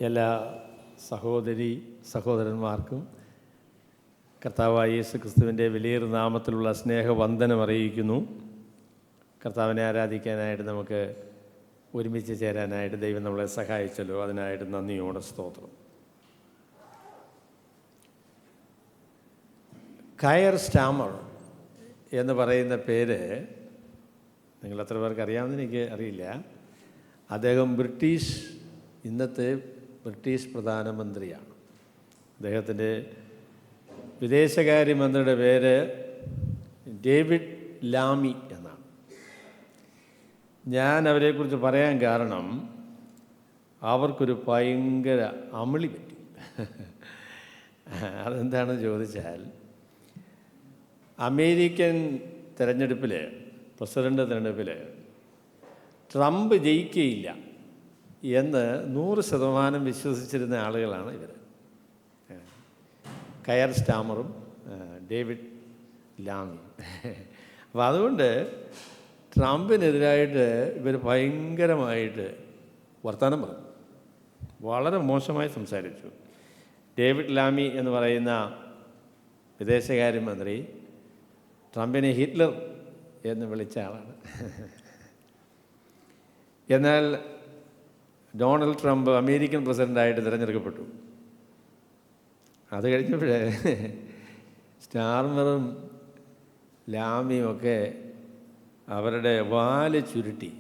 എല്ലാ സഹോദരന്മാർക്കും കർത്താവായ യേശു ക്രിസ്തുവിൻ്റെ വലിയൊരു നാമത്തിലുള്ള സ്നേഹവന്ദനം അറിയിക്കുന്നു. കർത്താവിനെ ആരാധിക്കാനായിട്ട് നമുക്ക് ഒരുമിച്ച് ചേരാനായിട്ട് ദൈവം നമ്മളെ സഹായിച്ചല്ലോ. അതിനായിട്ട് നന്ദിയോടെ സ്തോത്രം. കയർ സ്റ്റാമർ എന്ന് പറയുന്ന പേര് നിങ്ങൾ എത്ര പേർക്ക് അറിയാമെന്ന് എനിക്ക് അറിയില്ല. അദ്ദേഹം ഇന്നത്തെ ബ്രിട്ടീഷ് പ്രധാനമന്ത്രിയാണ്. അദ്ദേഹത്തിൻ്റെ വിദേശകാര്യമന്ത്രിയുടെ പേര് ഡേവിഡ് ലാമി എന്നാണ്. ഞാൻ അവരെക്കുറിച്ച് പറയാൻ കാരണം അവർക്കൊരു ഭയങ്കര അമിളി പറ്റി. അതെന്താണെന്ന് ചോദിച്ചാൽ, അമേരിക്കൻ പ്രസിഡൻ്റ് തിരഞ്ഞെടുപ്പിൽ ട്രംപ് ജയിക്കുകയില്ല എന്ന് 100% വിശ്വസിച്ചിരുന്ന ആളുകളാണ് ഇവർ. കയർ സ്റ്റാമറും ഡേവിഡ് ലാമി. അപ്പോൾ അതുകൊണ്ട് ട്രംപിനെതിരായിട്ട് ഇവർ ഭയങ്കരമായിട്ട് വർത്തമാനം പറഞ്ഞു, വളരെ മോശമായി സംസാരിച്ചു. ഡേവിഡ് ലാമി എന്ന് പറയുന്ന വിദേശകാര്യമന്ത്രി ട്രംപിനെ ഹിറ്റ്ലർ എന്ന് വിളിച്ച ആളാണ്. എന്നാൽ ഡൊണാൾഡ് ട്രംപ് അമേരിക്കൻ പ്രസിഡൻ്റായിട്ട് തിരഞ്ഞെടുക്കപ്പെട്ടു. അത് കഴിഞ്ഞപ്പോഴേ സ്റ്റാർമറും ലാമിയും ഒക്കെ അവരുടെ വാല് ചുരുട്ടി.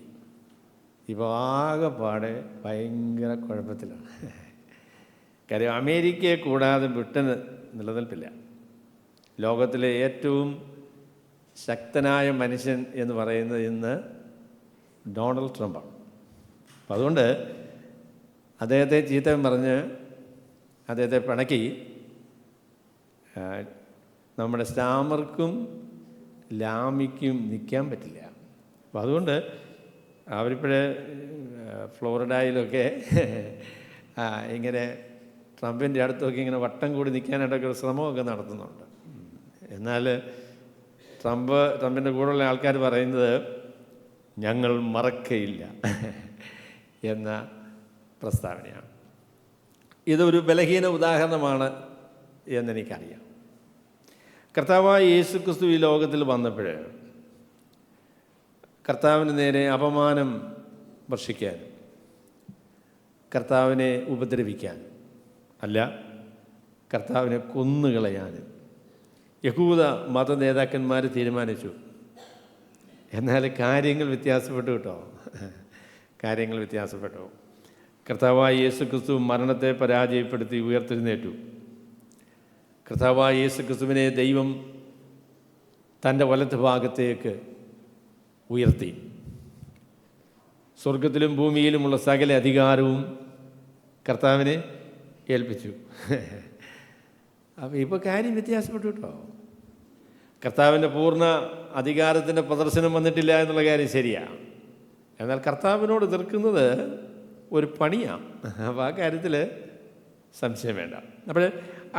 ഇപ്പോൾ ആകെപ്പാടെ ഭയങ്കര കുഴപ്പത്തിലാണ്. കാര്യം അമേരിക്കയെ കൂടാതെ ബ്രിട്ടന് നിലനിൽപ്പില്ല. ലോകത്തിലെ ഏറ്റവും ശക്തനായ മനുഷ്യൻ എന്ന് പറയുന്നത് ഇന്ന് ഡൊണാൾഡ് ട്രംപാണ്. അപ്പം അതുകൊണ്ട് അദ്ദേഹത്തെ ചീത്ത പറഞ്ഞ് അദ്ദേഹത്തെ പിണക്കി നമ്മുടെ സ്റ്റാമർക്കും ലാമിക്കും നിൽക്കാൻ പറ്റില്ല. അപ്പം അതുകൊണ്ട് അവരിപ്പോഴേ ഫ്ലോറിഡയിലൊക്കെ ഇങ്ങനെ ട്രംപിൻ്റെ അടുത്തൊക്കെ ഇങ്ങനെ വട്ടം കൂടി നിൽക്കാനായിട്ടൊക്കെ ഒരു ശ്രമമൊക്കെ നടത്തുന്നുണ്ട്. എന്നാൽ ട്രംപിൻ്റെ കൂടെയുള്ള ആൾക്കാർ പറയുന്നത് ഞങ്ങൾ മറക്കയില്ല എന്ന പ്രസ്താവനയാണ്. ഇതൊരു ബലഹീന ഉദാഹരണമാണ് എന്നെനിക്കറിയാം. കർത്താവായ യേശു ക്രിസ്തു ഈ ലോകത്തിൽ വന്നപ്പോൾ കർത്താവിന് നേരെ അപമാനം വർഷിക്കാൻ, കർത്താവിനെ ഉപദ്രവിക്കാൻ അല്ല, കർത്താവിനെ കൊന്നുകളയാൻ യഹൂദ മത നേതാക്കന്മാർ തീരുമാനിച്ചു. എന്നാൽ കാര്യങ്ങൾ വ്യത്യാസപ്പെട്ടു കേട്ടോ. കാര്യങ്ങൾ വ്യത്യാസപ്പെട്ടു. കർത്താവായ യേശു ക്രിസ്തു മരണത്തെ പരാജയപ്പെടുത്തി ഉയർത്തെഴുന്നേറ്റു. കർത്താവായ യേശു ക്രിസ്തുവിനെ ദൈവം തൻ്റെ വലത്ത് ഭാഗത്തേക്ക് ഉയർത്തി. സ്വർഗത്തിലും ഭൂമിയിലുമുള്ള സകല അധികാരവും കർത്താവിനെ ഏൽപ്പിച്ചു. അപ്പോൾ ഇപ്പോൾ കാര്യം വ്യത്യാസപ്പെട്ടു കേട്ടോ. കർത്താവിൻ്റെ പൂർണ്ണ അധികാരത്തിൻ്റെ പ്രദർശനം വന്നിട്ടില്ല എന്നുള്ള കാര്യം ശരിയാണ്. എന്നാൽ കർത്താവിനോട് എതിർക്കുന്നത് ഒരു പണിയാണ്. അപ്പോൾ ആ കാര്യത്തിൽ സംശയം വേണ്ട. അപ്പോൾ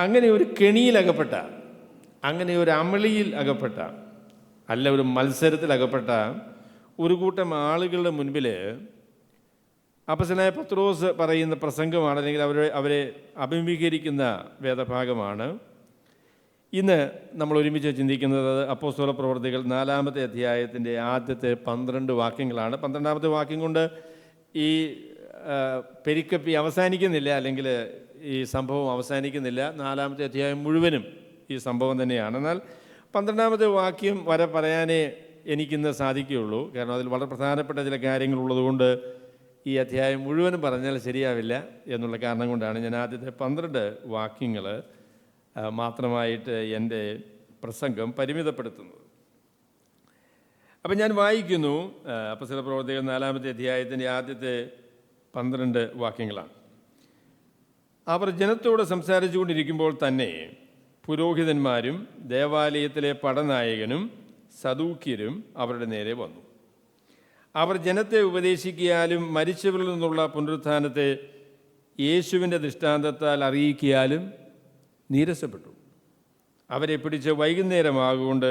അങ്ങനെ ഒരു കെണിയിലകപ്പെട്ട, അങ്ങനെ ഒരു അമളിയിൽ അകപ്പെട്ട, അല്ല ഒരു മത്സരത്തിലകപ്പെട്ട ഒരു കൂട്ടം ആളുകളുടെ മുൻപിൽ അപ്പോസ്തലനായ പത്രോസ് പറയുന്ന പ്രസംഗമാണ്, അല്ലെങ്കിൽ അവരെ അഭിമുഖീകരിക്കുന്ന വേദഭാഗമാണ് ഇന്ന് നമ്മൾ ഒരുമിച്ച് ചിന്തിക്കുന്നത്. അപ്പോസ്തല പ്രവർത്തികൾ 4-ാമത്തെ അധ്യായത്തിൻ്റെ ആദ്യത്തെ 12 വാക്യങ്ങളാണ്. 12-ാമത്തെ വാക്യം കൊണ്ട് ഈ പെരിക്കപ്പി അവസാനിക്കുന്നില്ല, അല്ലെങ്കിൽ ഈ സംഭവം അവസാനിക്കുന്നില്ല. 4-ാമത്തെ അധ്യായം മുഴുവനും ഈ സംഭവം തന്നെയാണ്. എന്നാൽ 12-ാമത്തെ വാക്യം വരെ പറയാനേ എനിക്കിന്ന് സാധിക്കുകയുള്ളൂ. കാരണം അതിൽ വളരെ പ്രധാനപ്പെട്ട ചില കാര്യങ്ങളുള്ളതുകൊണ്ട് ഈ അധ്യായം മുഴുവനും പറഞ്ഞാൽ ശരിയാവില്ല എന്നുള്ള കാരണം കൊണ്ടാണ് ഞാൻ ആദ്യത്തെ 12 വാക്യങ്ങൾ മാത്രമായിട്ട് എൻ്റെ പ്രസംഗം പരിമിതപ്പെടുത്തുന്നത്. അപ്പം ഞാൻ വായിക്കുന്നു. അപ്പോസ്തല പ്രവർത്തികൾ 4-ാമത്തെ അധ്യായത്തിൻ്റെ ആദ്യത്തെ 12 വാക്യങ്ങളാണ്. അവർ ജനത്തോട് സംസാരിച്ചു കൊണ്ടിരിക്കുമ്പോൾ തന്നെ പുരോഹിതന്മാരും ദേവാലയത്തിലെ പടനായകനും സദൂക്യരും അവരുടെ നേരെ വന്നു. അവർ ജനത്തെ ഉപദേശിക്കാലും മരിച്ചവരിൽ നിന്നുള്ള പുനരുത്ഥാനത്തെ യേശുവിൻ്റെ ദൃഷ്ടാന്തത്താൽ അറിയിക്കാലും നീരസപ്പെട്ടു. അവരെ പിടിച്ച് വൈകുന്നേരമാകൊണ്ട്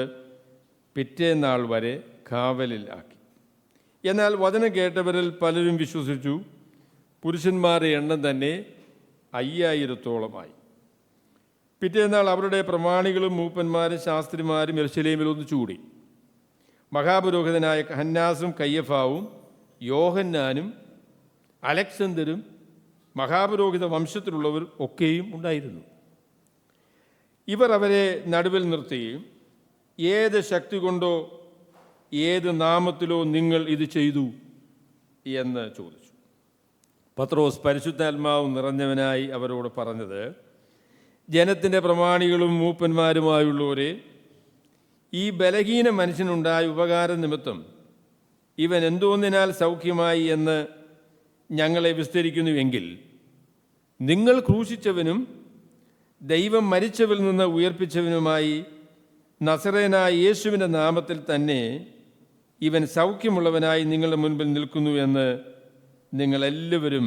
പിറ്റേന്നാൾ വരെ കാവലിൽ ആക്കി. എന്നാൽ വചനം കേട്ടവരിൽ പലരും വിശ്വസിച്ചു. പുരുഷന്മാരുടെ എണ്ണം തന്നെ 5000-ഓളമായി. പിറ്റേന്നാൾ അവരുടെ പ്രമാണികളും മൂപ്പന്മാരും ശാസ്ത്രിമാരും യെരൂശലേമിൽ ഒന്നിച്ചുകൂടി. മഹാപുരോഹിതനായ ഹന്നാസും കയ്യഫാവും യോഹന്നാനും അലക്സന്തരും മഹാപുരോഹിത വംശത്തിലുള്ളവർ ഒക്കെയും ഉണ്ടായിരുന്നു. ഇവർ അവരെ നടുവിൽ നിർത്തുകയും, ഏത് ശക്തി കൊണ്ടോ ഏത് നാമത്തിലോ നിങ്ങൾ ഇത് ചെയ്തു എന്ന് ചോദിച്ചു. പത്രോസ് പരിശുദ്ധാത്മാവ് നിറഞ്ഞവനായി അവരോട് പറഞ്ഞത്, ജനത്തിൻ്റെ പ്രമാണികളും മൂപ്പന്മാരുമായുള്ളവരെ, ഈ ബലഹീന മനുഷ്യനുണ്ടായ ഉപകാര നിമിത്തം ഇവൻ എന്തോന്നിനാൽ സൗഖ്യമായി എന്ന് ഞങ്ങളെ വിസ്തരിക്കുന്നുവെങ്കിൽ, നിങ്ങൾ ക്രൂശിച്ചവനും ദൈവം മരിച്ചവരിൽ നിന്ന് ഉയർപ്പിച്ചവനുമായി നസറേനായ യേശുവിൻ്റെ നാമത്തിൽ തന്നെ ഇവൻ സൗഖ്യമുള്ളവനായി നിങ്ങളുടെ മുൻപിൽ നിൽക്കുന്നു എന്ന് നിങ്ങളെല്ലാവരും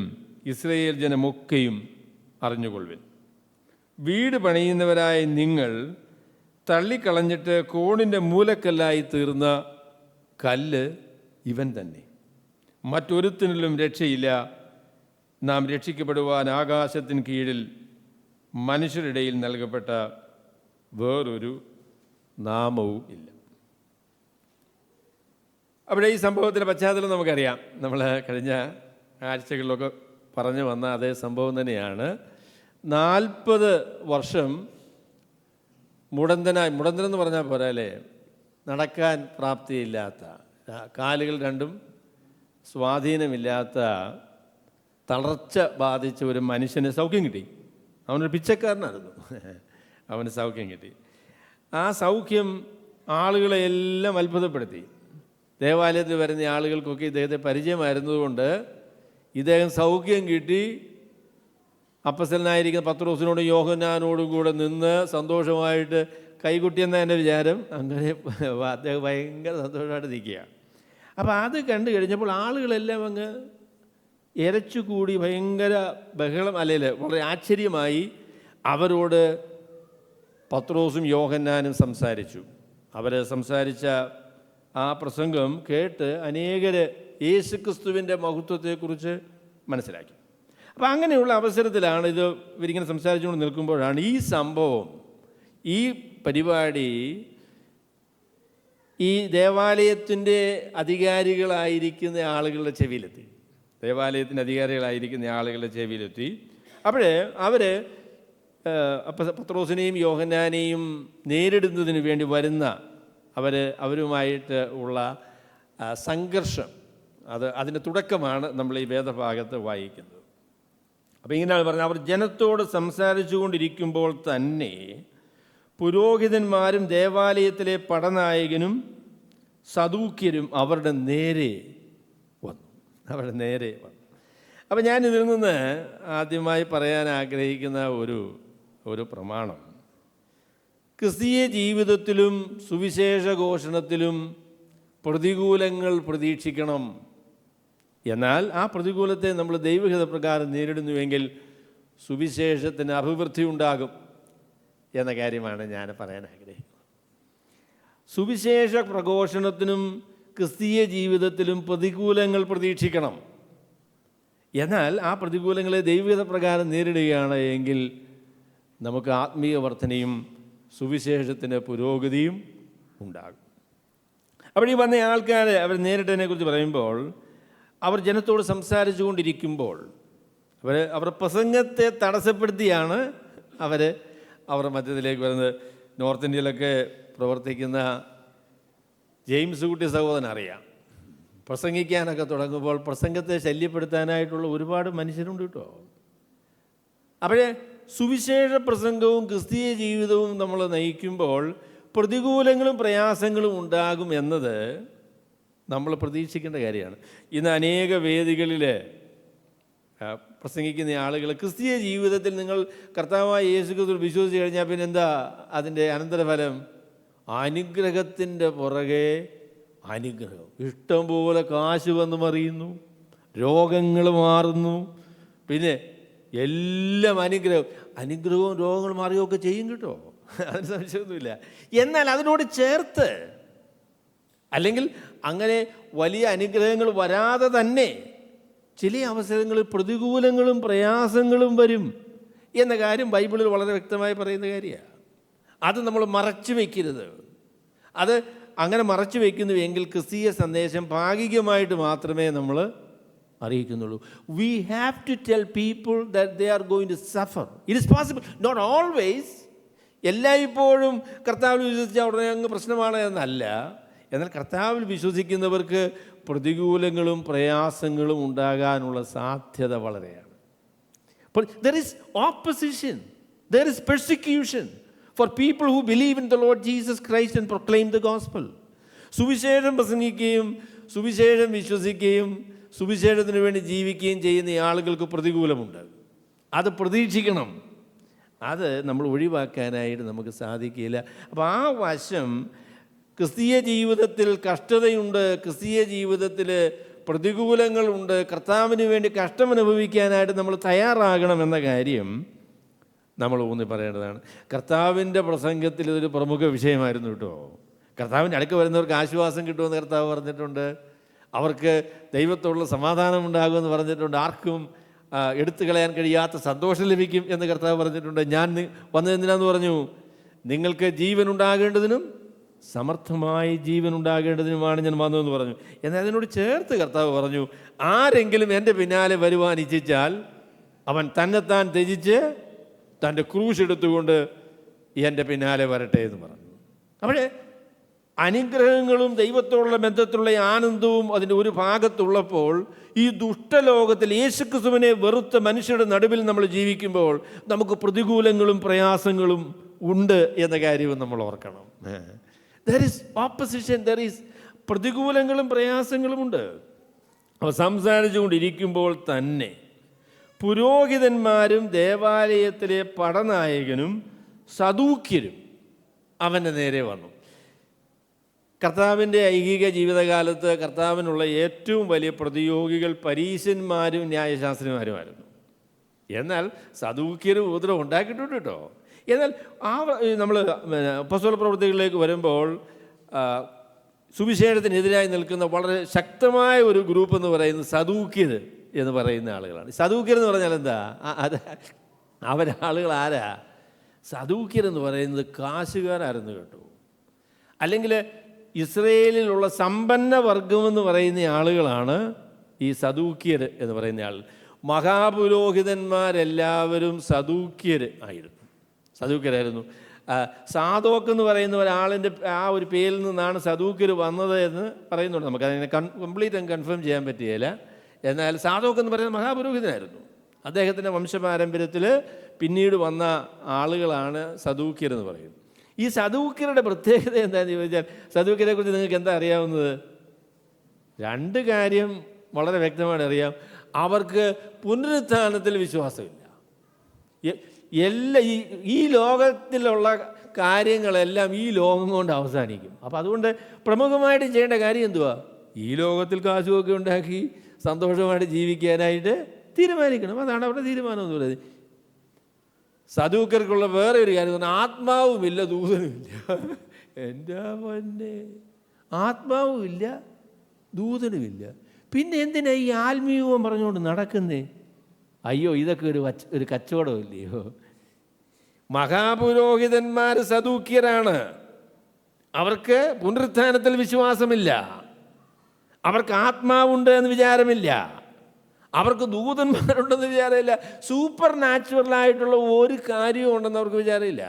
ഇസ്രായേൽ ജനമൊക്കെയും അറിഞ്ഞുകൊള്ളുവിൻ. വീട് പണിയുന്നവരായ നിങ്ങൾ തള്ളിക്കളഞ്ഞിട്ട് കോണിൻ്റെ മൂലക്കല്ലായി തീർന്ന കല്ല് ഇവൻ തന്നെ. മറ്റൊരുത്തിനിലും രക്ഷയില്ല. നാം രക്ഷിക്കപ്പെടുവാൻ ആകാശത്തിന് കീഴിൽ മനുഷ്യരുടെ ഇടയിൽ നൽകപ്പെട്ട വേറൊരു നാമവും ഇല്ല. അവിടെ ഈ സംഭവത്തിൻ്റെ പശ്ചാത്തലം നമുക്കറിയാം. നമ്മൾ കഴിഞ്ഞ ആഴ്ചകളിലൊക്കെ പറഞ്ഞു വന്ന അതേ സംഭവം തന്നെയാണ്. 40 വർഷം മുടന്തനെന്ന് പറഞ്ഞാൽ പോരാ അല്ലേ, നടക്കാൻ പ്രാപ്തിയില്ലാത്ത, കാലുകൾ രണ്ടും സ്വാധീനമില്ലാത്ത, തളർച്ച ബാധിച്ച ഒരു മനുഷ്യന് സൗഖ്യം കിട്ടി. അവനൊരു പിച്ചക്കാരനായിരുന്നു. അവന് സൗഖ്യം കിട്ടി. ആ സൗഖ്യം ആളുകളെ എല്ലാം അത്ഭുതപ്പെടുത്തി. ദേവാലയത്തിൽ വരുന്ന ആളുകൾക്കൊക്കെ ഇദ്ദേഹത്തെ പരിചയമായിരുന്നതുകൊണ്ട് ഇദ്ദേഹം സൗഖ്യം കിട്ടി അപ്പസ്തലനായിരിക്കുന്ന പത്രോസിനോടും യോഹന്നാനോടും കൂടെ നിന്ന് സന്തോഷമായിട്ട് കൈകുട്ടിയെന്ന എൻ്റെ വിചാരം. അങ്ങനെ അദ്ദേഹം ഭയങ്കര സന്തോഷമായിട്ട് നിൽക്കുകയാണ്. അപ്പോൾ അത് കണ്ടു കഴിഞ്ഞപ്പോൾ ആളുകളെല്ലാം അങ്ങ് ഇരച്ചുകൂടി ഭയങ്കര ബഹളം, അല്ലെങ്കിൽ വളരെ ആശ്ചര്യമായി അവരോട് പത്രോസും യോഹന്നാനും സംസാരിച്ചു. അവർ സംസാരിച്ച ആ പ്രസംഗം കേട്ട് അനേകർ യേശുക്രിസ്തുവിൻ്റെ മഹത്വത്തെക്കുറിച്ച് മനസ്സിലാക്കി. അപ്പം അങ്ങനെയുള്ള അവസരത്തിലാണ് ഇവരിങ്ങനെ സംസാരിച്ചുകൊണ്ട് നിൽക്കുമ്പോഴാണ് ഈ സംഭവം, ഈ പരിപാടി ഈ ദേവാലയത്തിൻ്റെ അധികാരികളായിരിക്കുന്ന ആളുകളുടെ ചെവിയിലെത്തി. ദേവാലയത്തിൻ്റെ അധികാരികളായിരിക്കുന്ന ആളുകളുടെ ചെവിയിലെത്തി. അപ്പോഴേ അവർ പത്രോസിനെയും യോഹന്നാനെയും നേരിടുന്നതിന് വേണ്ടി വരുന്ന അവരുമായിട്ട് ഉള്ള സംഘർഷം, അതിൻ്റെ തുടക്കമാണ് നമ്മൾ ഈ വേദഭാഗത്ത് വായിക്കുന്നത്. അപ്പോൾ ഇങ്ങനെയാണ് പറഞ്ഞത്, അവർ ജനത്തോട് സംസാരിച്ചു കൊണ്ടിരിക്കുമ്പോൾ തന്നെ പുരോഹിതന്മാരും ദേവാലയത്തിലെ പടനായകനും സദൂക്യരും അവരുടെ നേരെ വന്നു. അപ്പം ഞാനിതിൽ നിന്ന് ആദ്യമായി പറയാൻ ആഗ്രഹിക്കുന്ന ഒരു പ്രമാണം, ക്രിസ്തീയ ജീവിതത്തിലും സുവിശേഷ ഘോഷണത്തിലും പ്രതികൂലങ്ങൾ പ്രതീക്ഷിക്കണം. എന്നാൽ ആ പ്രതികൂലത്തെ നമ്മൾ ദൈവഹിത പ്രകാരം നേരിടുന്നുവെങ്കിൽ സുവിശേഷത്തിന് അഭിവൃദ്ധി ഉണ്ടാകും എന്ന കാര്യമാണ് ഞാൻ പറയാൻ ആഗ്രഹിക്കുന്നത്. സുവിശേഷ പ്രഘോഷണത്തിനും ക്രിസ്തീയ ജീവിതത്തിലും പ്രതികൂലങ്ങൾ പ്രതീക്ഷിക്കണം. എന്നാൽ ആ പ്രതികൂലങ്ങളെ ദൈവഹിത പ്രകാരം നേരിടുകയാണ് എങ്കിൽ നമുക്ക് ആത്മീയ വർധനയും സുവിശേഷത്തിന് പുരോഗതിയും ഉണ്ടാകും. അപ്പോൾ ഈ വന്ന ആൾക്കാർ അവർ നേരിട്ടതിനെക്കുറിച്ച് പറയുമ്പോൾ, അവർ ജനത്തോട് സംസാരിച്ചു കൊണ്ടിരിക്കുമ്പോൾ അവർ പ്രസംഗത്തെ തടസ്സപ്പെടുത്തിയാണ് അവരുടെ മധ്യത്തിലേക്ക് വരുന്നത്. നോർത്ത് ഇന്ത്യയിലൊക്കെ പ്രവർത്തിക്കുന്ന ജെയിംസ് കുട്ടി സഹോദരൻ അറിയാം, പ്രസംഗിക്കാനൊക്കെ തുടങ്ങുമ്പോൾ പ്രസംഗത്തെ ശല്യപ്പെടുത്താനായിട്ടുള്ള ഒരുപാട് മനുഷ്യരുണ്ട് കേട്ടോ. അപ്പോഴേ സുവിശേഷ പ്രസംഗവും ക്രിസ്തീയ ജീവിതവും നമ്മൾ നയിക്കുമ്പോൾ പ്രതികൂലങ്ങളും പ്രയാസങ്ങളും ഉണ്ടാകും എന്നത് നമ്മൾ പ്രതീക്ഷിക്കേണ്ട കാര്യമാണ്. ഇന്ന് അനേക വേദികളിൽ പ്രസംഗിക്കുന്ന ആളുകൾ ക്രിസ്തീയ ജീവിതത്തിൽ നിങ്ങൾ കർത്താവായ യേശുക്രിസ്തു വിശ്വസിച്ച് കഴിഞ്ഞാൽ പിന്നെ എന്താ അതിൻ്റെ അനന്തരഫലം? അനുഗ്രഹത്തിൻ്റെ പുറകെ അനുഗ്രഹം. ഇഷ്ടംപോലെ കാശ് വന്ന് മറിയുന്നു, രോഗങ്ങൾ മാറുന്നു, പിന്നെ എല്ലാം അനുഗ്രഹവും രോഗങ്ങൾ മാറുകയൊക്കെ ചെയ്യും കേട്ടോ, അതിന് സംശയമൊന്നുമില്ല. എന്നാൽ അതിനോട് ചേർത്ത്, അല്ലെങ്കിൽ അങ്ങനെ വലിയ അനുഗ്രഹങ്ങൾ വരാതെ തന്നെ ചില അവസരങ്ങളിൽ പ്രതികൂലങ്ങളും പ്രയാസങ്ങളും വരും. എന്ന കാര്യം ബൈബിളിൽ വളരെ വ്യക്തമായി പറയുന്ന കാര്യമാണ്. അത് നമ്മൾ മറച്ചു വയ്ക്കരുത്. അത് അങ്ങനെ മറച്ചു വയ്ക്കുന്നുവെങ്കിൽ ക്രിസ്തീയ സന്ദേശം ഭാഗികമായിട്ട് മാത്രമേ നമ്മൾ അറിയിക്കുന്നുള്ളൂ. We have to tell people that they are going to suffer. It is possible, not always. എല്ലായ്പ്പോഴും കർത്താവിൽ വിശ്വസിച്ച ഉടനെ അങ്ങ് പ്രശ്നമാണ് എന്നല്ല. എന്നാൽ കർത്താവിൽ വിശ്വസിക്കുന്നവർക്ക് പ്രതികൂലങ്ങളും പ്രയാസങ്ങളും ഉണ്ടാകാനുള്ള സാധ്യത വളരെയാണ്. അപ്പോൾ there is opposition, there is persecution for people who believe in the Lord Jesus Christ and proclaim the gospel. സുവിശേഷം പ്രസംഗിക്കുകയും സുവിശേഷം വിശ്വസിക്കുകയും സുവിശേഷത്തിന് വേണ്ടി ജീവിക്കുകയും ചെയ്യുന്ന ആളുകൾക്ക് പ്രതികൂലമുണ്ട്. അത് പ്രതീക്ഷിക്കണം. അത് നമ്മൾ ഒഴിവാക്കാനായിട്ട് നമുക്ക് സാധിക്കില്ല. അപ്പോൾ ആ വശം ക്രിസ്തീയ ജീവിതത്തിൽ കഷ്ടതയുണ്ട്, ക്രിസ്തീയ ജീവിതത്തിൽ പ്രതികൂലങ്ങളുണ്ട്, കർത്താവിന് വേണ്ടി കഷ്ടമനുഭവിക്കാനായിട്ട് നമ്മൾ തയ്യാറാകണമെന്ന കാര്യം നമ്മൾ ഊന്നി പറയേണ്ടതാണ്. കർത്താവിൻ്റെ പ്രസംഗത്തിൽ ഇതൊരു പ്രമുഖ വിഷയമായിരുന്നു കേട്ടോ. കർത്താവിൻ്റെ അടുക്ക് വരുന്നവർക്ക് ആശ്വാസം കിട്ടുമെന്ന് കർത്താവ് പറഞ്ഞിട്ടുണ്ട്. അവർക്ക് ദൈവത്തോടുള്ള സമാധാനം ഉണ്ടാകുമെന്ന് പറഞ്ഞിട്ടുണ്ട്. ആർക്കും എടുത്തു കളയാൻ കഴിയാത്ത സന്തോഷം ലഭിക്കും എന്ന് കർത്താവ് പറഞ്ഞിട്ടുണ്ട്. ഞാൻ വന്നതെന്തിനാന്ന് പറഞ്ഞു? നിങ്ങൾക്ക് ജീവൻ ഉണ്ടാകേണ്ടതിനും സമർത്ഥമായി ജീവൻ ഉണ്ടാകേണ്ടതിനുമാണ് ഞാൻ വന്നതെന്ന് പറഞ്ഞു. എന്നാൽ അതിനോട് ചേർത്ത് കർത്താവ് പറഞ്ഞു, ആരെങ്കിലും എൻ്റെ പിന്നാലെ വരുവാൻ ഇച്ഛിച്ചാൽ അവൻ തന്നെത്താൻ ത്യജിച്ച് തൻ്റെ ക്രൂശ് എടുത്തുകൊണ്ട് എൻ്റെ പിന്നാലെ വരട്ടെ എന്ന് പറഞ്ഞു. അപ്പോഴേ അനുഗ്രഹങ്ങളും ദൈവത്തോടുള്ള ബന്ധത്തിലുള്ള ആനന്ദവും അതിൻ്റെ ഒരു ഭാഗത്തുള്ളപ്പോൾ, ഈ ദുഷ്ടലോകത്തിൽ യേശുക്രിസ്തുവിനെ വെറുത്ത മനുഷ്യരുടെ നടുവിൽ നമ്മൾ ജീവിക്കുമ്പോൾ നമുക്ക് പ്രതികൂലങ്ങളും പ്രയാസങ്ങളും ഉണ്ട് എന്ന കാര്യവും നമ്മൾ ഓർക്കണം. There is opposition, there is പ്രതികൂലങ്ങളും പ്രയാസങ്ങളുമുണ്ട്. അവ സംസാരിച്ചുകൊണ്ടിരിക്കുമ്പോൾ തന്നെ പുരോഹിതന്മാരും ദേവാലയത്തിലെ പടനായകനും സദൂക്യരും അവൻ്റെ നേരെ വന്നു. കർത്താവിൻ്റെ ഐഹിക ജീവിതകാലത്ത് കർത്താവിനുള്ള ഏറ്റവും വലിയ പ്രതിയോഗികൾ പരീശന്മാരും ന്യായശാസ്ത്രിമാരുമായിരുന്നു. എന്നാൽ സദൂക്യരും ഉപദ്രവം ഉണ്ടാക്കിയിട്ടുണ്ട് കേട്ടോ. എന്നാൽ നമ്മൾ അപ്പോസ്തല പ്രവൃത്തികളിലേക്ക് വരുമ്പോൾ സുവിശേഷത്തിനെതിരായി നിൽക്കുന്ന വളരെ ശക്തമായ ഒരു ഗ്രൂപ്പ് എന്ന് പറയുന്നത് സദൂക്യർ എന്ന് പറയുന്ന ആളുകളാണ്. സദൂക്യർ എന്ന് പറഞ്ഞാൽ എന്താ? അവരാളുകൾ ആരാ? സദൂക്യർ എന്ന് പറയുന്നത് കാശുകാരായിരുന്നു കേട്ടോ. അല്ലെങ്കിൽ ഇസ്രയേലിലുള്ള സമ്പന്ന വർഗമെന്ന് പറയുന്ന ആളുകളാണ് ഈ സദൂക്യർ എന്ന് പറയുന്ന ആൾ. മഹാപുരോഹിതന്മാരെല്ലാവരും സദൂക്യരായിരുന്നു. സാദോക്ക് എന്ന് പറയുന്ന ഒരാളിൻ്റെ ആ ഒരു പേരിൽ നിന്നാണ് സദൂക്യർ വന്നത് എന്ന് പറയുന്നുണ്ട്. നമുക്കതിനെ കംപ്ലീറ്റ് കൺഫേം ചെയ്യാൻ പറ്റുകയില്ല. എന്നാൽ സാദോക്ക് എന്ന് പറയുന്നത് മഹാപുരോഹിതനായിരുന്നു. അദ്ദേഹത്തിൻ്റെ വംശപാരമ്പര്യത്തിൽ പിന്നീട് വന്ന ആളുകളാണ് സദൂക്യർ എന്ന് പറയുന്നത്. ഈ സദൂക്യരുടെ പ്രത്യേകത എന്താണെന്ന് ചോദിച്ചാൽ, സദൂക്യരെ കുറിച്ച് നിങ്ങൾക്ക് എന്താ അറിയാവുന്നത്? രണ്ട് കാര്യം വളരെ വ്യക്തമായിട്ട് അറിയാം. അവർക്ക് പുനരുത്ഥാനത്തിൽ വിശ്വാസമില്ല. ഈ ലോകത്തിലുള്ള കാര്യങ്ങളെല്ലാം ഈ ലോകം കൊണ്ട് അവസാനിക്കും. അപ്പോൾ അതുകൊണ്ട് പ്രമുഖമായിട്ട് ചെയ്യേണ്ട കാര്യം എന്തുവാ? ഈ ലോകത്തിൽ കാശുമൊക്കെ ഉണ്ടാക്കി സന്തോഷമായിട്ട് ജീവിക്കാനായിട്ട് തീരുമാനിക്കണം. അതാണ് അവരുടെ തീരുമാനം എന്ന് പറയുന്നത്. സദൂക്കർക്കുള്ള വേറെ ഒരു കാര്യം പറഞ്ഞാൽ ആത്മാവുമില്ല, ദൂതനുമില്ല. എൻ്റെ പൊന്നെ, ആത്മാവുമില്ല, ദൂതനുമില്ല. പിന്നെ എന്തിനാ ഈ ആത്മീയവും പറഞ്ഞുകൊണ്ട് നടക്കുന്നേ? അയ്യോ, ഇതൊക്കെ ഒരു കച്ചവടമില്ലയോ? മഹാപുരോഹിതന്മാർ സദൂക്യരാണ്. അവർക്ക് പുനരുത്ഥാനത്തിൽ വിശ്വാസമില്ല. അവർക്ക് ആത്മാവുണ്ട് എന്ന് വിചാരമില്ല. അവർക്ക് ദൂതന്മാരുണ്ടെന്ന് വിചാരമില്ല. സൂപ്പർ നാച്ചുറലായിട്ടുള്ള ഒരു കാര്യവും ഉണ്ടെന്ന് അവർക്ക് വിചാരമില്ല.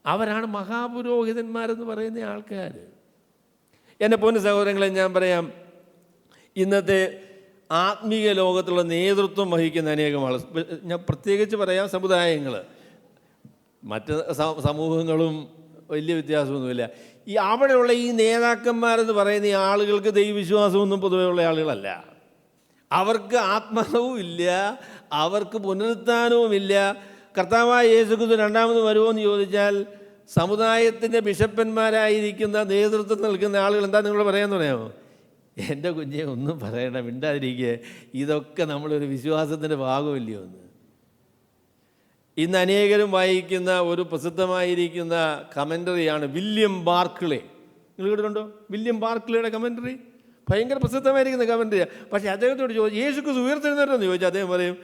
അവരാണ് മഹാപുരോഹിതന്മാരെന്ന് പറയുന്ന ആൾക്കാർ. എൻ്റെ പൊന്നു സഹോദരങ്ങളെ, ഞാൻ പറയാം, ഇന്നത്തെ ആത്മീയ ലോകത്തുള്ള നേതൃത്വം വഹിക്കുന്ന അനേകം ആൾ, ഞാൻ പ്രത്യേകിച്ച് പറയാം സമുദായങ്ങൾ, മറ്റ് സമൂഹങ്ങളും വലിയ വ്യത്യാസമൊന്നുമില്ല. അവിടെയുള്ള ഈ നേതാക്കന്മാരെന്ന് പറയുന്ന ഈ ആളുകൾക്ക് ദൈവവിശ്വാസമൊന്നും പൊതുവെ ഉള്ള ആളുകളല്ല. അവർക്ക് ആത്മാവും ഇല്ല, അവർക്ക് പുനരുത്ഥാനവുമില്ല. കർത്താവായ യേശുക്രിസ്തു രണ്ടാമത് വരുമോ എന്ന് ചോദിച്ചാൽ സമുദായത്തിൻ്റെ ബിഷപ്പന്മാരായിരിക്കുന്ന നേതൃത്വം നൽകുന്ന ആളുകൾ എന്താ നിങ്ങൾ പറയാമെന്ന് പറയാമോ? എൻ്റെ കുഞ്ഞെ ഒന്നും പറയണ്ട, മിണ്ടാതിരിക്കുക. ഇതൊക്കെ നമ്മളൊരു വിശ്വാസത്തിൻ്റെ ഭാഗമില്ലയോ എന്ന്. ഇന്ന് അനേകരും വായിക്കുന്ന ഒരു പ്രസിദ്ധമായിരിക്കുന്ന കമൻ്ററിയാണ് വില്യം ബാർക്ലേ. നിങ്ങൾ കേട്ടിട്ടുണ്ടോ വില്യം ബാർക്ലേയുടെ കമൻ്ററി? ഭയങ്കര പ്രസിദ്ധമായിരിക്കുന്ന കമൻ്ററിയാണ്. പക്ഷേ അദ്ദേഹത്തോട് ചോദിച്ചു യേശുക്രിസ്തു ഉയർത്തെഴുന്നേറ്റെന്ന് ചോദിച്ചാൽ അദ്ദേഹം പറയും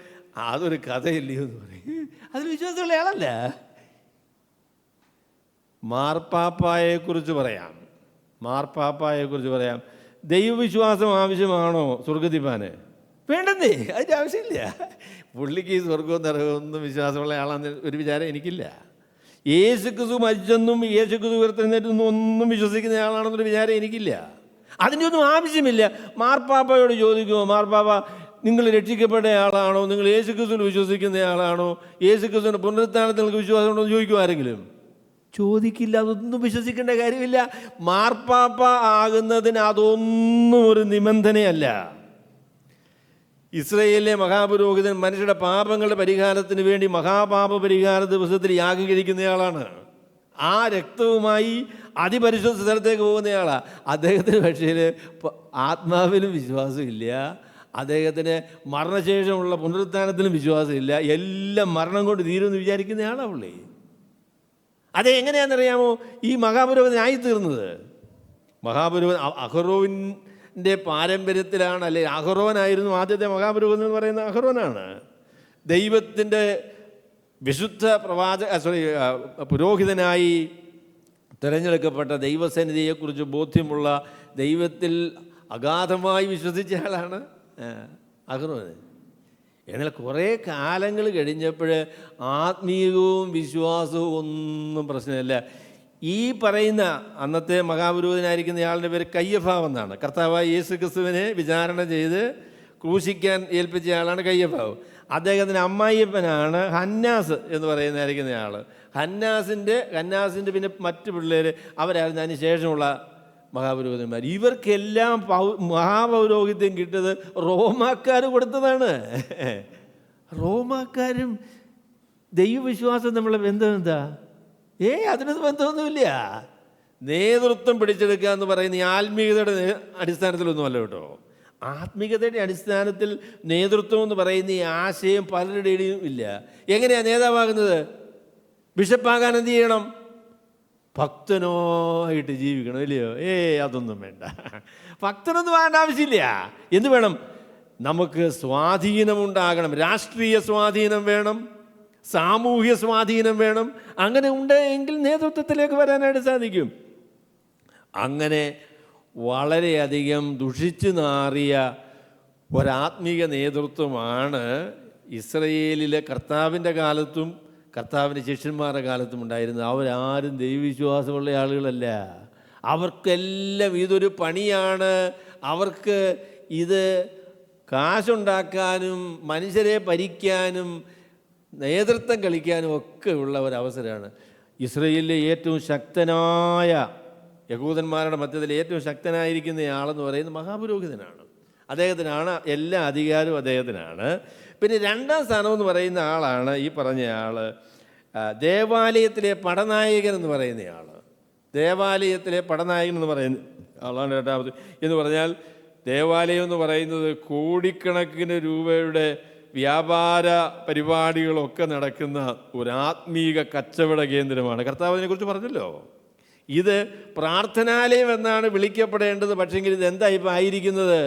അതൊരു കഥയില്ലയോ എന്ന് പറയും. അതിൽ വിശ്വാസമുള്ള ആളല്ല. മാർപ്പാപ്പായെക്കുറിച്ച് പറയാം. ദൈവവിശ്വാസം ആവശ്യമാണോ സ്വർഗത്തിപ്പാന്? വേണ്ടെന്നേ, അതിൻ്റെ ആവശ്യമില്ല. പുള്ളിക്ക് ഈ സ്വർഗവും നരകമൊന്നും വിശ്വാസമുള്ള ആളാന്ന് ഒരു വിചാരം എനിക്കില്ല. യേശുക്രിസ്തു മരിച്ചെന്നും യേശുക്രിസ്തു ഉയർത്തെഴുന്നേറ്റെന്നും ഒന്നും വിശ്വസിക്കുന്ന ആളാണെന്നൊരു വിചാരം എനിക്കില്ല. അതിൻ്റെ ഒന്നും ആവശ്യമില്ല. മാർപ്പാപ്പയോട് ചോദിക്കുമോ, മാർപ്പാപ്പ നിങ്ങൾ രക്ഷിക്കപ്പെട്ട ആളാണോ, നിങ്ങൾ യേശുക്രിസ്തുവിൽ വിശ്വസിക്കുന്ന ആളാണോ, യേശുക്രിസ്തുവിൻ്റെ പുനരുത്ഥാനത്തിൽ നിങ്ങൾക്ക് വിശ്വാസമുണ്ടോ എന്ന് ചോദിക്കുമോ ആരെങ്കിലും? ചോദിക്കില്ല. അതൊന്നും വിശ്വസിക്കേണ്ട കാര്യമില്ല. മാർപ്പാപ്പ ആകുന്നതിന് അതൊന്നും ഒരു നിബന്ധനയല്ല. ഇസ്രയേലിലെ മഹാപുരോഹിതൻ മനുഷ്യരുടെ പാപങ്ങളുടെ പരിഹാരത്തിന് വേണ്ടി മഹാപാപ പരിഹാര ദിവസത്തിൽ യാഗം കഴിക്കുന്നയാളാണ്. ആ രക്തവുമായി അതിപരിശുദ്ധ സ്ഥലത്തേക്ക് പോകുന്നയാളാണ്. അദ്ദേഹത്തിന് പക്ഷേ ആത്മാവിലും വിശ്വാസമില്ല, അദ്ദേഹത്തിന് മരണശേഷമുള്ള പുനരുത്ഥാനത്തിലും വിശ്വാസമില്ല. എല്ലാം മരണം കൊണ്ട് തീരുമെന്ന് വിചാരിക്കുന്നയാളാണ് പുള്ളി. അതെങ്ങനെയാണെന്നറിയാമോ ഈ മഹാപുരോഹിതനായിത്തീർന്നത്? അഹരോവിൻ്റെ പാരമ്പര്യത്തിലാണ്. അല്ലെ, അഹരോനായിരുന്നു ആദ്യത്തെ മഹാപുരോഹിതൻ എന്ന് പറയുന്ന അഹരോനാണ്. ദൈവത്തിൻ്റെ വിശുദ്ധ പുരോഹിതനായി തിരഞ്ഞെടുക്കപ്പെട്ട ദൈവസന്നിധിയെക്കുറിച്ച് ബോധ്യമുള്ള, ദൈവത്തിൽ അഗാധമായി വിശ്വസിച്ച ആളാണ് അഹരോൻ. എന്നാൽ കുറേ കാലങ്ങൾ കഴിഞ്ഞപ്പോൾ ആത്മീയവും വിശ്വാസവും ഒന്നും പ്രശ്നമില്ല. ഈ പറയുന്ന അന്നത്തെ മഹാപുരോഹിതനായിരിക്കുന്ന ആളുടെ പേര് കയ്യഫാവ് എന്നാണ്. കർത്താവായ യേശു ക്രിസ്തുവിനെ വിചാരണ ചെയ്ത് ക്രൂശിക്കാൻ ഏൽപ്പിച്ച ആളാണ് കയ്യഫാവ്. അദ്ദേഹത്തിൻ്റെ അമ്മായിയപ്പനാണ് ഹന്നാസ് എന്ന് പറയുന്നതായിരിക്കുന്ന ആൾ. ഹന്നാസിൻ്റെ പിന്നെ മറ്റു പിള്ളേർ അവരായിരുന്നു അതിന് ശേഷമുള്ള മഹാപുരോഹിതന്മാർ. ഇവർക്കെല്ലാം മഹാപൗരോഹിത്യം കിട്ടിയത് റോമാക്കാർ കൊടുത്തതാണ്. റോമാക്കാരും ദൈവവിശ്വാസം നമ്മളെ ബന്ധം എന്താ? അതിനൊന്നും ബന്ധമൊന്നുമില്ല. നേതൃത്വം പിടിച്ചെടുക്കുക എന്ന് പറയുന്ന ഈ ആത്മീയതയുടെ അടിസ്ഥാനത്തിലൊന്നുമല്ല കേട്ടോ. ആത്മീയതയുടെ അടിസ്ഥാനത്തിൽ നേതൃത്വം എന്ന് പറയുന്ന ഈ ആശയം പലരുടെയും ഇല്ല. എങ്ങനെയാണ് നേതാവാകുന്നത്? ബിഷപ്പാകാൻ എന്ത് ചെയ്യണം? ഭക്തനായിട്ട് ജീവിക്കണം, ഇല്ലയോ? അതൊന്നും വേണ്ട. ഭക്തനൊന്നും വേണ്ട ആവശ്യമില്ല. എന്ത് വേണം? നമുക്ക് സ്വാധീനമുണ്ടാകണം. രാഷ്ട്രീയ സ്വാധീനം വേണം, സാമൂഹ്യ സ്വാധീനം വേണം. അങ്ങനെ ഉണ്ടെങ്കിൽ നേതൃത്വത്തിലേക്ക് വരാനായിട്ട് സാധിക്കും. അങ്ങനെ വളരെയധികം ദുഷിച്ചു നാറിയ ഒരാത്മീക നേതൃത്വമാണ് ഇസ്രയേലിലെ കർത്താവിൻ്റെ കാലത്തും കർത്താവിൻ്റെ ശിഷ്യന്മാരുടെ കാലത്തും ഉണ്ടായിരുന്നത്. അവരാരും ദൈവവിശ്വാസമുള്ള ആളുകളല്ല. അവർക്കെല്ലാം ഇതൊരു പണിയാണ്. അവർക്ക് ഇത് കാശുണ്ടാക്കാനും മനുഷ്യരെ ഭരിക്കാനും നേതൃത്വം കളിക്കാനും ഒക്കെ ഉള്ള ഒരവസരമാണ്. ഇസ്രയേലിലെ ഏറ്റവും ശക്തനായ യഹൂദന്മാരുടെ മധ്യത്തിൽ ഏറ്റവും ശക്തനായിരിക്കുന്ന ആളെന്ന് പറയുന്നത് മഹാപുരോഹിതനാണ്. അദ്ദേഹത്തിനാണ് എല്ലാ അധികാരവും, അദ്ദേഹത്തിനാണ്. പിന്നെ രണ്ടാം സ്ഥാനം എന്ന് പറയുന്ന ആളാണ് ഈ പറഞ്ഞ ആൾ, ദേവാലയത്തിലെ പടനായകൻ എന്ന് പറയുന്ന ആൾ. ദേവാലയത്തിലെ പടനായകൻ എന്ന് പറയുന്ന ആളാണ് രണ്ടാമത്. എന്ന് പറഞ്ഞാൽ ദേവാലയം എന്ന് പറയുന്നത് കോടിക്കണക്കിന് രൂപയുടെ വ്യാപാര പരിപാടികളൊക്കെ നടക്കുന്ന ഒരു ആത്മീക കച്ചവട കേന്ദ്രമാണ്. കർത്താവ് അതിനെക്കുറിച്ച് പറഞ്ഞല്ലോ, ഇത് പ്രാർത്ഥനാലയം എന്നാണ് വിളിക്കപ്പെടേണ്ടത്. പക്ഷെങ്കിൽ ഇത് എന്താ ഇപ്പം ആയിരിക്കുന്നത്?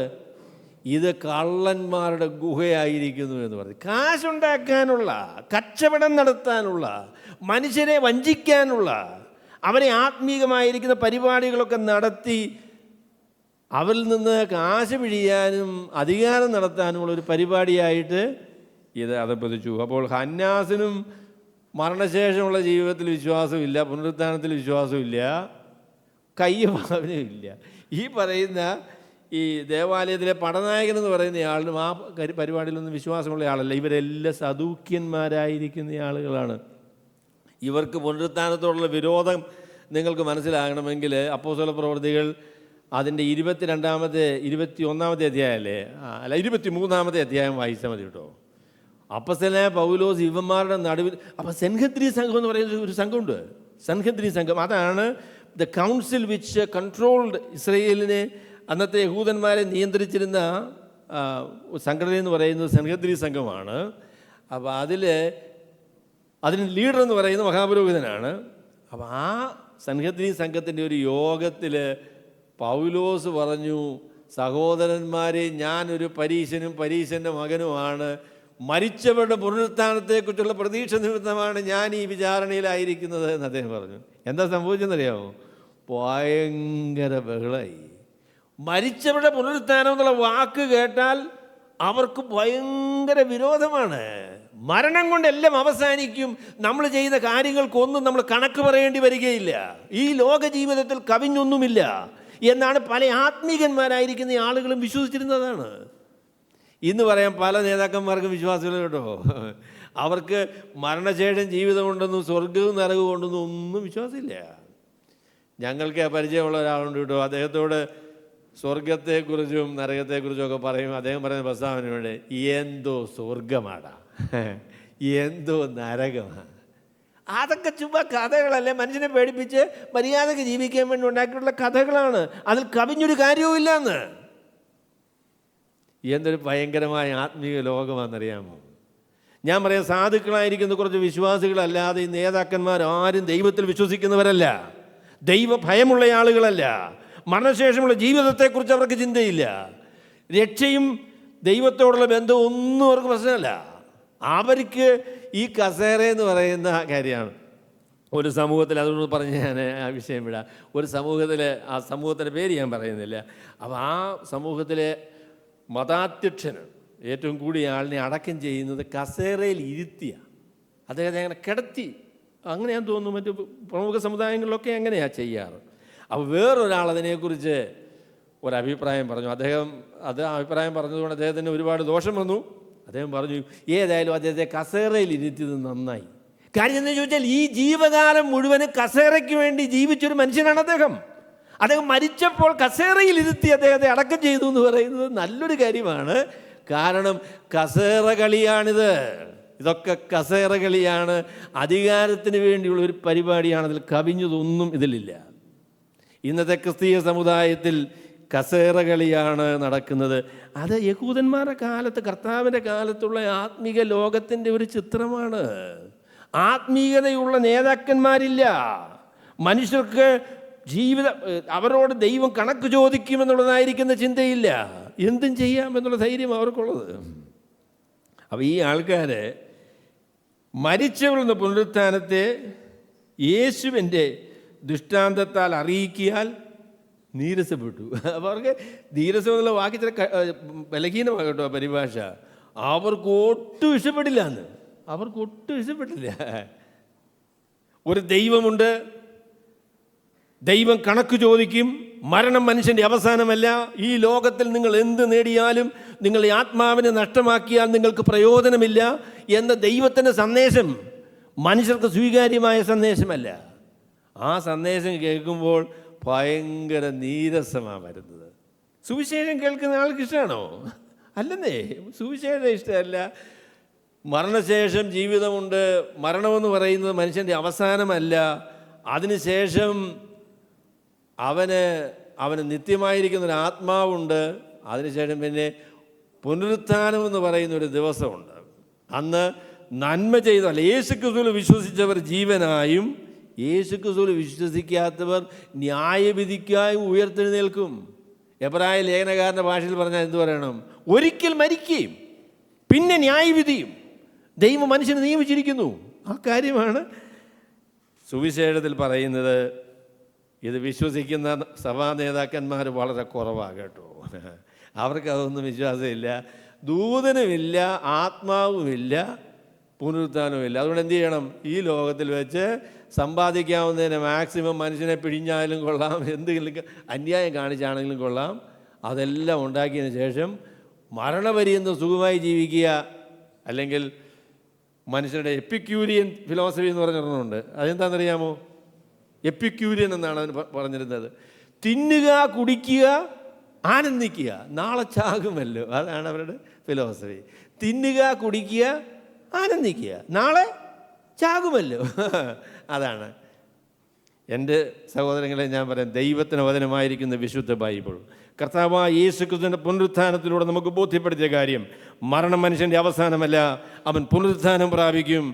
ഇത് കള്ളന്മാരുടെ ഗുഹയായിരിക്കുന്നു എന്ന് പറഞ്ഞു. കാശുണ്ടാക്കാനുള്ള, കച്ചവടം നടത്താനുള്ള, മനുഷ്യരെ വഞ്ചിക്കാനുള്ള, അവരെ ആത്മീകമായിരിക്കുന്ന പരിപാടികളൊക്കെ നടത്തി അവരിൽ നിന്ന് കാശ് പിഴിയാനും അധികാരം നടത്താനുമുള്ള ഒരു പരിപാടിയായിട്ട് ഇത് അധപ്പതിച്ചു. അപ്പോൾ ഹന്നാസിനും മരണശേഷമുള്ള ജീവിതത്തിൽ വിശ്വാസമില്ല, പുനരുത്ഥാനത്തിൽ വിശ്വാസമില്ല, കയ്യഭാവനയും ഇല്ല. ഈ പറയുന്ന ഈ ദേവാലയത്തിലെ പടനായകൻ എന്ന് പറയുന്ന ആളിനും ആ പരിപാടിയിലൊന്നും വിശ്വാസമുള്ള ആളല്ല. ഇവരെല്ലാം സദൂക്യന്മാരായിരിക്കുന്ന ആളുകളാണ്. ഇവർക്ക് പുനരുത്ഥാനത്തോടുള്ള വിരോധം നിങ്ങൾക്ക് മനസ്സിലാകണമെങ്കിൽ അപ്പോസ്തല പ്രവൃത്തികൾ അതിൻ്റെ 21-ാമത്തെ അധ്യായമല്ലേ, അല്ല 23-ാമത്തെ അധ്യായം വായിച്ചാൽ മതി കേട്ടോ. അപ്പോസ്തലനായ പൗലോസ് ഇവന്മാരുടെ നടുവിൽ, അപ്പം സെൻഹദ്രീ സംഘം എന്ന് പറയുന്ന ഒരു സംഘമുണ്ട്. സെൻഹദ്രീ സംഘം അതാണ് ദ കൗൺസിൽ വിച്ച് കൺട്രോൾഡ് ഇസ്രയേലിനെ, അന്നത്തെ യഹൂദന്മാരെ നിയന്ത്രിച്ചിരുന്ന സംഘടന എന്ന് പറയുന്നത് സെൻഹദ്രീ സംഘമാണ്. അപ്പോൾ അതിന് ലീഡർ എന്ന് പറയുന്നത് മഹാപുരോഹിതനാണ്. അപ്പോൾ ആ സെൻഹദ്രീ സംഘത്തിൻ്റെ ഒരു യോഗത്തിൽ പൗലോസ് പറഞ്ഞു, സഹോദരന്മാരെ, ഞാനൊരു പരീശനും പരീശൻ്റെ മകനുമാണ്. മരിച്ചവരുടെ പുനരുത്ഥാനത്തെക്കുറിച്ചുള്ള പ്രതീക്ഷ നിമിത്തമാണ് ഞാൻ ഈ വിചാരണയിലായിരിക്കുന്നത് എന്ന് അദ്ദേഹം പറഞ്ഞു. എന്താ സംഭവിച്ചെന്നറിയാമോ? ഭയങ്കര ബഹളമായി. മരിച്ചവരുടെ പുനരുത്ഥാനം എന്നുള്ള വാക്ക് കേട്ടാൽ അവർക്ക് ഭയങ്കര വിരോധമാണ്. മരണം കൊണ്ടെല്ലാം അവസാനിക്കും, നമ്മൾ ചെയ്ത കാര്യങ്ങൾക്കൊന്നും നമ്മൾ കണക്ക് പറയേണ്ടി വരികയില്ല, ഈ ലോക ജീവിതത്തിൽ കവിഞ്ഞൊന്നുമില്ല എന്നാണ് പല ആത്മീകന്മാരായിരിക്കുന്ന ആളുകളും വിശ്വസിച്ചിരുന്നതാണ്. ഇന്ന് പറയാം പല നേതാക്കന്മാർക്കും വിശ്വാസമില്ല കേട്ടോ. അവർക്ക് മരണശേഷം ജീവിതമുണ്ടെന്നും സ്വർഗവും നരകവും ഉണ്ടെന്നും ഒന്നും വിശ്വാസമില്ല. ഞങ്ങൾക്ക് പരിചയമുള്ള ഒരാളുണ്ട് കേട്ടോ, അദ്ദേഹത്തോട് സ്വർഗത്തെക്കുറിച്ചും നരകത്തെക്കുറിച്ചും ഒക്കെ പറയും. അദ്ദേഹം പറയുന്ന പ്രസ്താവനയോടെ എന്തോ സ്വർഗമാടാ, എന്തോ നരകമാണ്. അതൊക്കെ ചുമ്മാ കഥകളല്ലേ, മനുഷ്യനെ പേടിപ്പിച്ച് മര്യാദക്ക് ജീവിക്കാൻ വേണ്ടി ഉണ്ടാക്കിയിട്ടുള്ള കഥകളാണ്, അതിൽ കവിഞ്ഞൊരു കാര്യവും ഇല്ലെന്ന്. എന്തൊരു ഭയങ്കരമായ ആത്മീയ ലോകമാണെന്നറിയാമോ? ഞാൻ പറയാം, സാധുക്കളായിരിക്കുന്ന കുറച്ച് വിശ്വാസികളല്ലാതെ ഈ നേതാക്കന്മാർ ആരും ദൈവത്തിൽ വിശ്വസിക്കുന്നവരല്ല, ദൈവ ഭയമുള്ള ആളുകളല്ല, മരണശേഷമുള്ള ജീവിതത്തെക്കുറിച്ച് അവർക്ക് ചിന്തയില്ല, രക്ഷയും ദൈവത്തോടുള്ള ബന്ധവും ഒന്നും അവർക്ക് പ്രശ്നമല്ല. അവർക്ക് ഈ കസേര എന്ന് പറയുന്ന കാര്യമാണ്. ഒരു സമൂഹത്തിൽ, അതുകൊണ്ട് പറഞ്ഞ് ഞാൻ ആ വിഷയം വിടാം, ഒരു സമൂഹത്തിൽ, ആ സമൂഹത്തിൻ്റെ പേര് ഞാൻ പറയുന്നില്ല, അപ്പോൾ ആ സമൂഹത്തിലെ മതാധ്യക്ഷന് ഏറ്റവും കൂടിയ ആളിനെ അടക്കം ചെയ്യുന്നത് കസേരയിൽ ഇരുത്തിയ, അദ്ദേഹത്തെ അങ്ങനെ കിടത്തി, അങ്ങനെയാന്ന് തോന്നുന്നു മറ്റു പ്രമുഖ സമുദായങ്ങളിലൊക്കെ അങ്ങനെയാണ് ചെയ്യാറ്. അപ്പോൾ വേറൊരാൾ അതിനെക്കുറിച്ച് ഒരഭിപ്രായം പറഞ്ഞു. അദ്ദേഹം അത് അഭിപ്രായം പറഞ്ഞതുകൊണ്ട് അദ്ദേഹത്തിന് ഒരുപാട് ദോഷം വന്നു. അദ്ദേഹം പറഞ്ഞു, ഏതായാലും അദ്ദേഹത്തെ കസേരയിൽ ഇരുത്തിയത് നന്നായി. കാര്യം എന്താ ചോദിച്ചാൽ, ഈ ജീവകാലം മുഴുവനും കസേരയ്ക്ക് വേണ്ടി ജീവിച്ചൊരു മനുഷ്യനാണ് അദ്ദേഹം. അദ്ദേഹം മരിച്ചപ്പോൾ കസേരയിൽ ഇരുത്തി അദ്ദേഹത്തെ അടക്കം ചെയ്തു എന്ന് പറയുന്നത് നല്ലൊരു കാര്യമാണ്. കാരണം കസേര കളിയാണിത്, ഇതൊക്കെ കസേര കളിയാണ്, അധികാരത്തിന് വേണ്ടിയുള്ള ഒരു പരിപാടിയാണ്. അതിൽ കവിഞ്ഞതൊന്നും ഇതിലില്ല. ഇന്നത്തെ ക്രിസ്തീയ സമുദായത്തിൽ കസേര കളിയാണ് നടക്കുന്നത്. അത് യഹൂദന്മാരുടെ കാലത്ത്, കർത്താവിൻ്റെ കാലത്തുള്ള ആത്മീക ലോകത്തിൻ്റെ ഒരു ചിത്രമാണ്. ആത്മീയതയുള്ള നേതാക്കന്മാരില്ല. മനുഷ്യർക്ക് അവരോട് ദൈവം കണക്ക് ചോദിക്കുമെന്നുള്ളതായിരിക്കുന്ന ചിന്തയില്ല, എന്തും ചെയ്യാമെന്നുള്ള ധൈര്യം അവർക്കുള്ളത്. അപ്പോൾ ഈ ആൾക്കാർ മരിച്ചവരുടെ പുനരുത്ഥാനത്തെ യേശുവിൻ്റെ ദൃഷ്ടാന്തത്താൽ അറിയിക്കിയാൽ നീരസപ്പെട്ടു. അപ്പോൾ അവർക്ക് നീരസം എന്നുള്ള വാക്ക് ചില ബലഹീനമാണ് കേട്ടോ പരിഭാഷ. അവർക്ക് ഒട്ടും ഇഷ്ടപ്പെട്ടില്ല എന്ന്, അവർക്ക് ഒട്ടും ഇഷ്ടപ്പെട്ടില്ല. ഒരു ദൈവമുണ്ട്, ദൈവം കണക്ക് ചോദിക്കും, മരണം മനുഷ്യൻ്റെ അവസാനമല്ല, ഈ ലോകത്തിൽ നിങ്ങൾ എന്ത് നേടിയാലും നിങ്ങളുടെ ആത്മാവിനെ നഷ്ടമാക്കിയാൽ നിങ്ങൾക്ക് പ്രയോജനമില്ല എന്ന ദൈവത്തിൻ്റെ സന്ദേശം മനുഷ്യർക്ക് സ്വീകാര്യമായ സന്ദേശമല്ല. ആ സന്ദേശം കേൾക്കുമ്പോൾ ഭയങ്കര നീരസമാണ് വരുന്നത്. സുവിശേഷം കേൾക്കുന്ന ആൾക്ക് ഇഷ്ടമാണോ? അല്ലെന്നേ, സുവിശേഷം ഇഷ്ടമല്ല. മരണശേഷം ജീവിതമുണ്ട്, മരണമെന്ന് പറയുന്നത് മനുഷ്യൻ്റെ അവസാനമല്ല, അതിനുശേഷം അവന് നിത്യമായിരിക്കുന്നൊരു ആത്മാവുണ്ട്, അതിനുശേഷം പിന്നെ പുനരുത്ഥാനം എന്ന് പറയുന്നൊരു ദിവസമുണ്ട്. അന്ന് നന്മ ചെയ്താൽ യേശുക്രിസ്തുവിൽ വിശ്വസിച്ചവർ ജീവനായും യേശുക്രിസ്തുവിൽ വിശ്വസിക്കാത്തവർ ന്യായവിധിക്കായും ഉയർത്തെഴുന്നേൽക്കും. എബ്രായ ലേഖനകാരൻ്റെ ഭാഷയിൽ പറഞ്ഞാൽ എന്ത് പറയണം? ഒരിക്കൽ മരിക്കുകയും പിന്നെ ന്യായവിധിയും ദൈവം മനുഷ്യനെ നിയമിച്ചിരിക്കുന്നു. ആ കാര്യമാണ് സുവിശേഷത്തിൽ പറയുന്നത്. ഇത് വിശ്വസിക്കുന്ന സഭാ നേതാക്കന്മാർ വളരെ കുറവാണ് കേട്ടോ. അവർക്കതൊന്നും വിശ്വാസമില്ല, ദൂതനുമില്ല, ആത്മാവുമില്ല, പുനരുത്ഥാനവുമില്ല. അതുകൊണ്ട് എന്ത് ചെയ്യണം? ഈ ലോകത്തിൽ വെച്ച് സമ്പാദിക്കാവുന്നതിന് മാക്സിമം മനുഷ്യനെ പിഴിഞ്ഞാലും കൊള്ളാം, എന്തെങ്കിലും അന്യായം കാണിച്ചാണെങ്കിലും കൊള്ളാം, അതെല്ലാം ഉണ്ടാക്കിയതിന് ശേഷം മരണപര്യന്തം സുഖമായി ജീവിക്കുക. അല്ലെങ്കിൽ മനുഷ്യരുടെ എപ്പിക്യൂരിയൻ ഫിലോസഫി എന്ന് പറഞ്ഞിരുന്നുണ്ട്. അതെന്താണെന്നറിയാമോ? എപ്പിക്യൂരിയൻ എന്നാണ് അതിന് പറഞ്ഞിരുന്നത്. തിന്നുക, കുടിക്കുക, ആനന്ദിക്കുക, നാളെ ചാകുമല്ലോ. അതാണ് അവരുടെ ഫിലോസഫി. തിന്നുക, കുടിക്കുക, ആനന്ദിക്കുക, നാളെ ചാകുമല്ലോ. അതാണ്. എൻ്റെ സഹോദരങ്ങളെ, ഞാൻ പറയാം, ദൈവത്തിന് വചനമായിരിക്കുന്ന വിശുദ്ധ ബൈബിൾ, കർത്താവായ യേശുക്രിസ്തുവിൻ്റെ പുനരുത്ഥാനത്തിലൂടെ നമുക്ക് ബോധ്യപ്പെടുത്തിയ കാര്യം, മരണം മനുഷ്യൻ്റെ അവസാനമല്ല, അവൻ പുനരുത്ഥാനം പ്രാപിക്കും.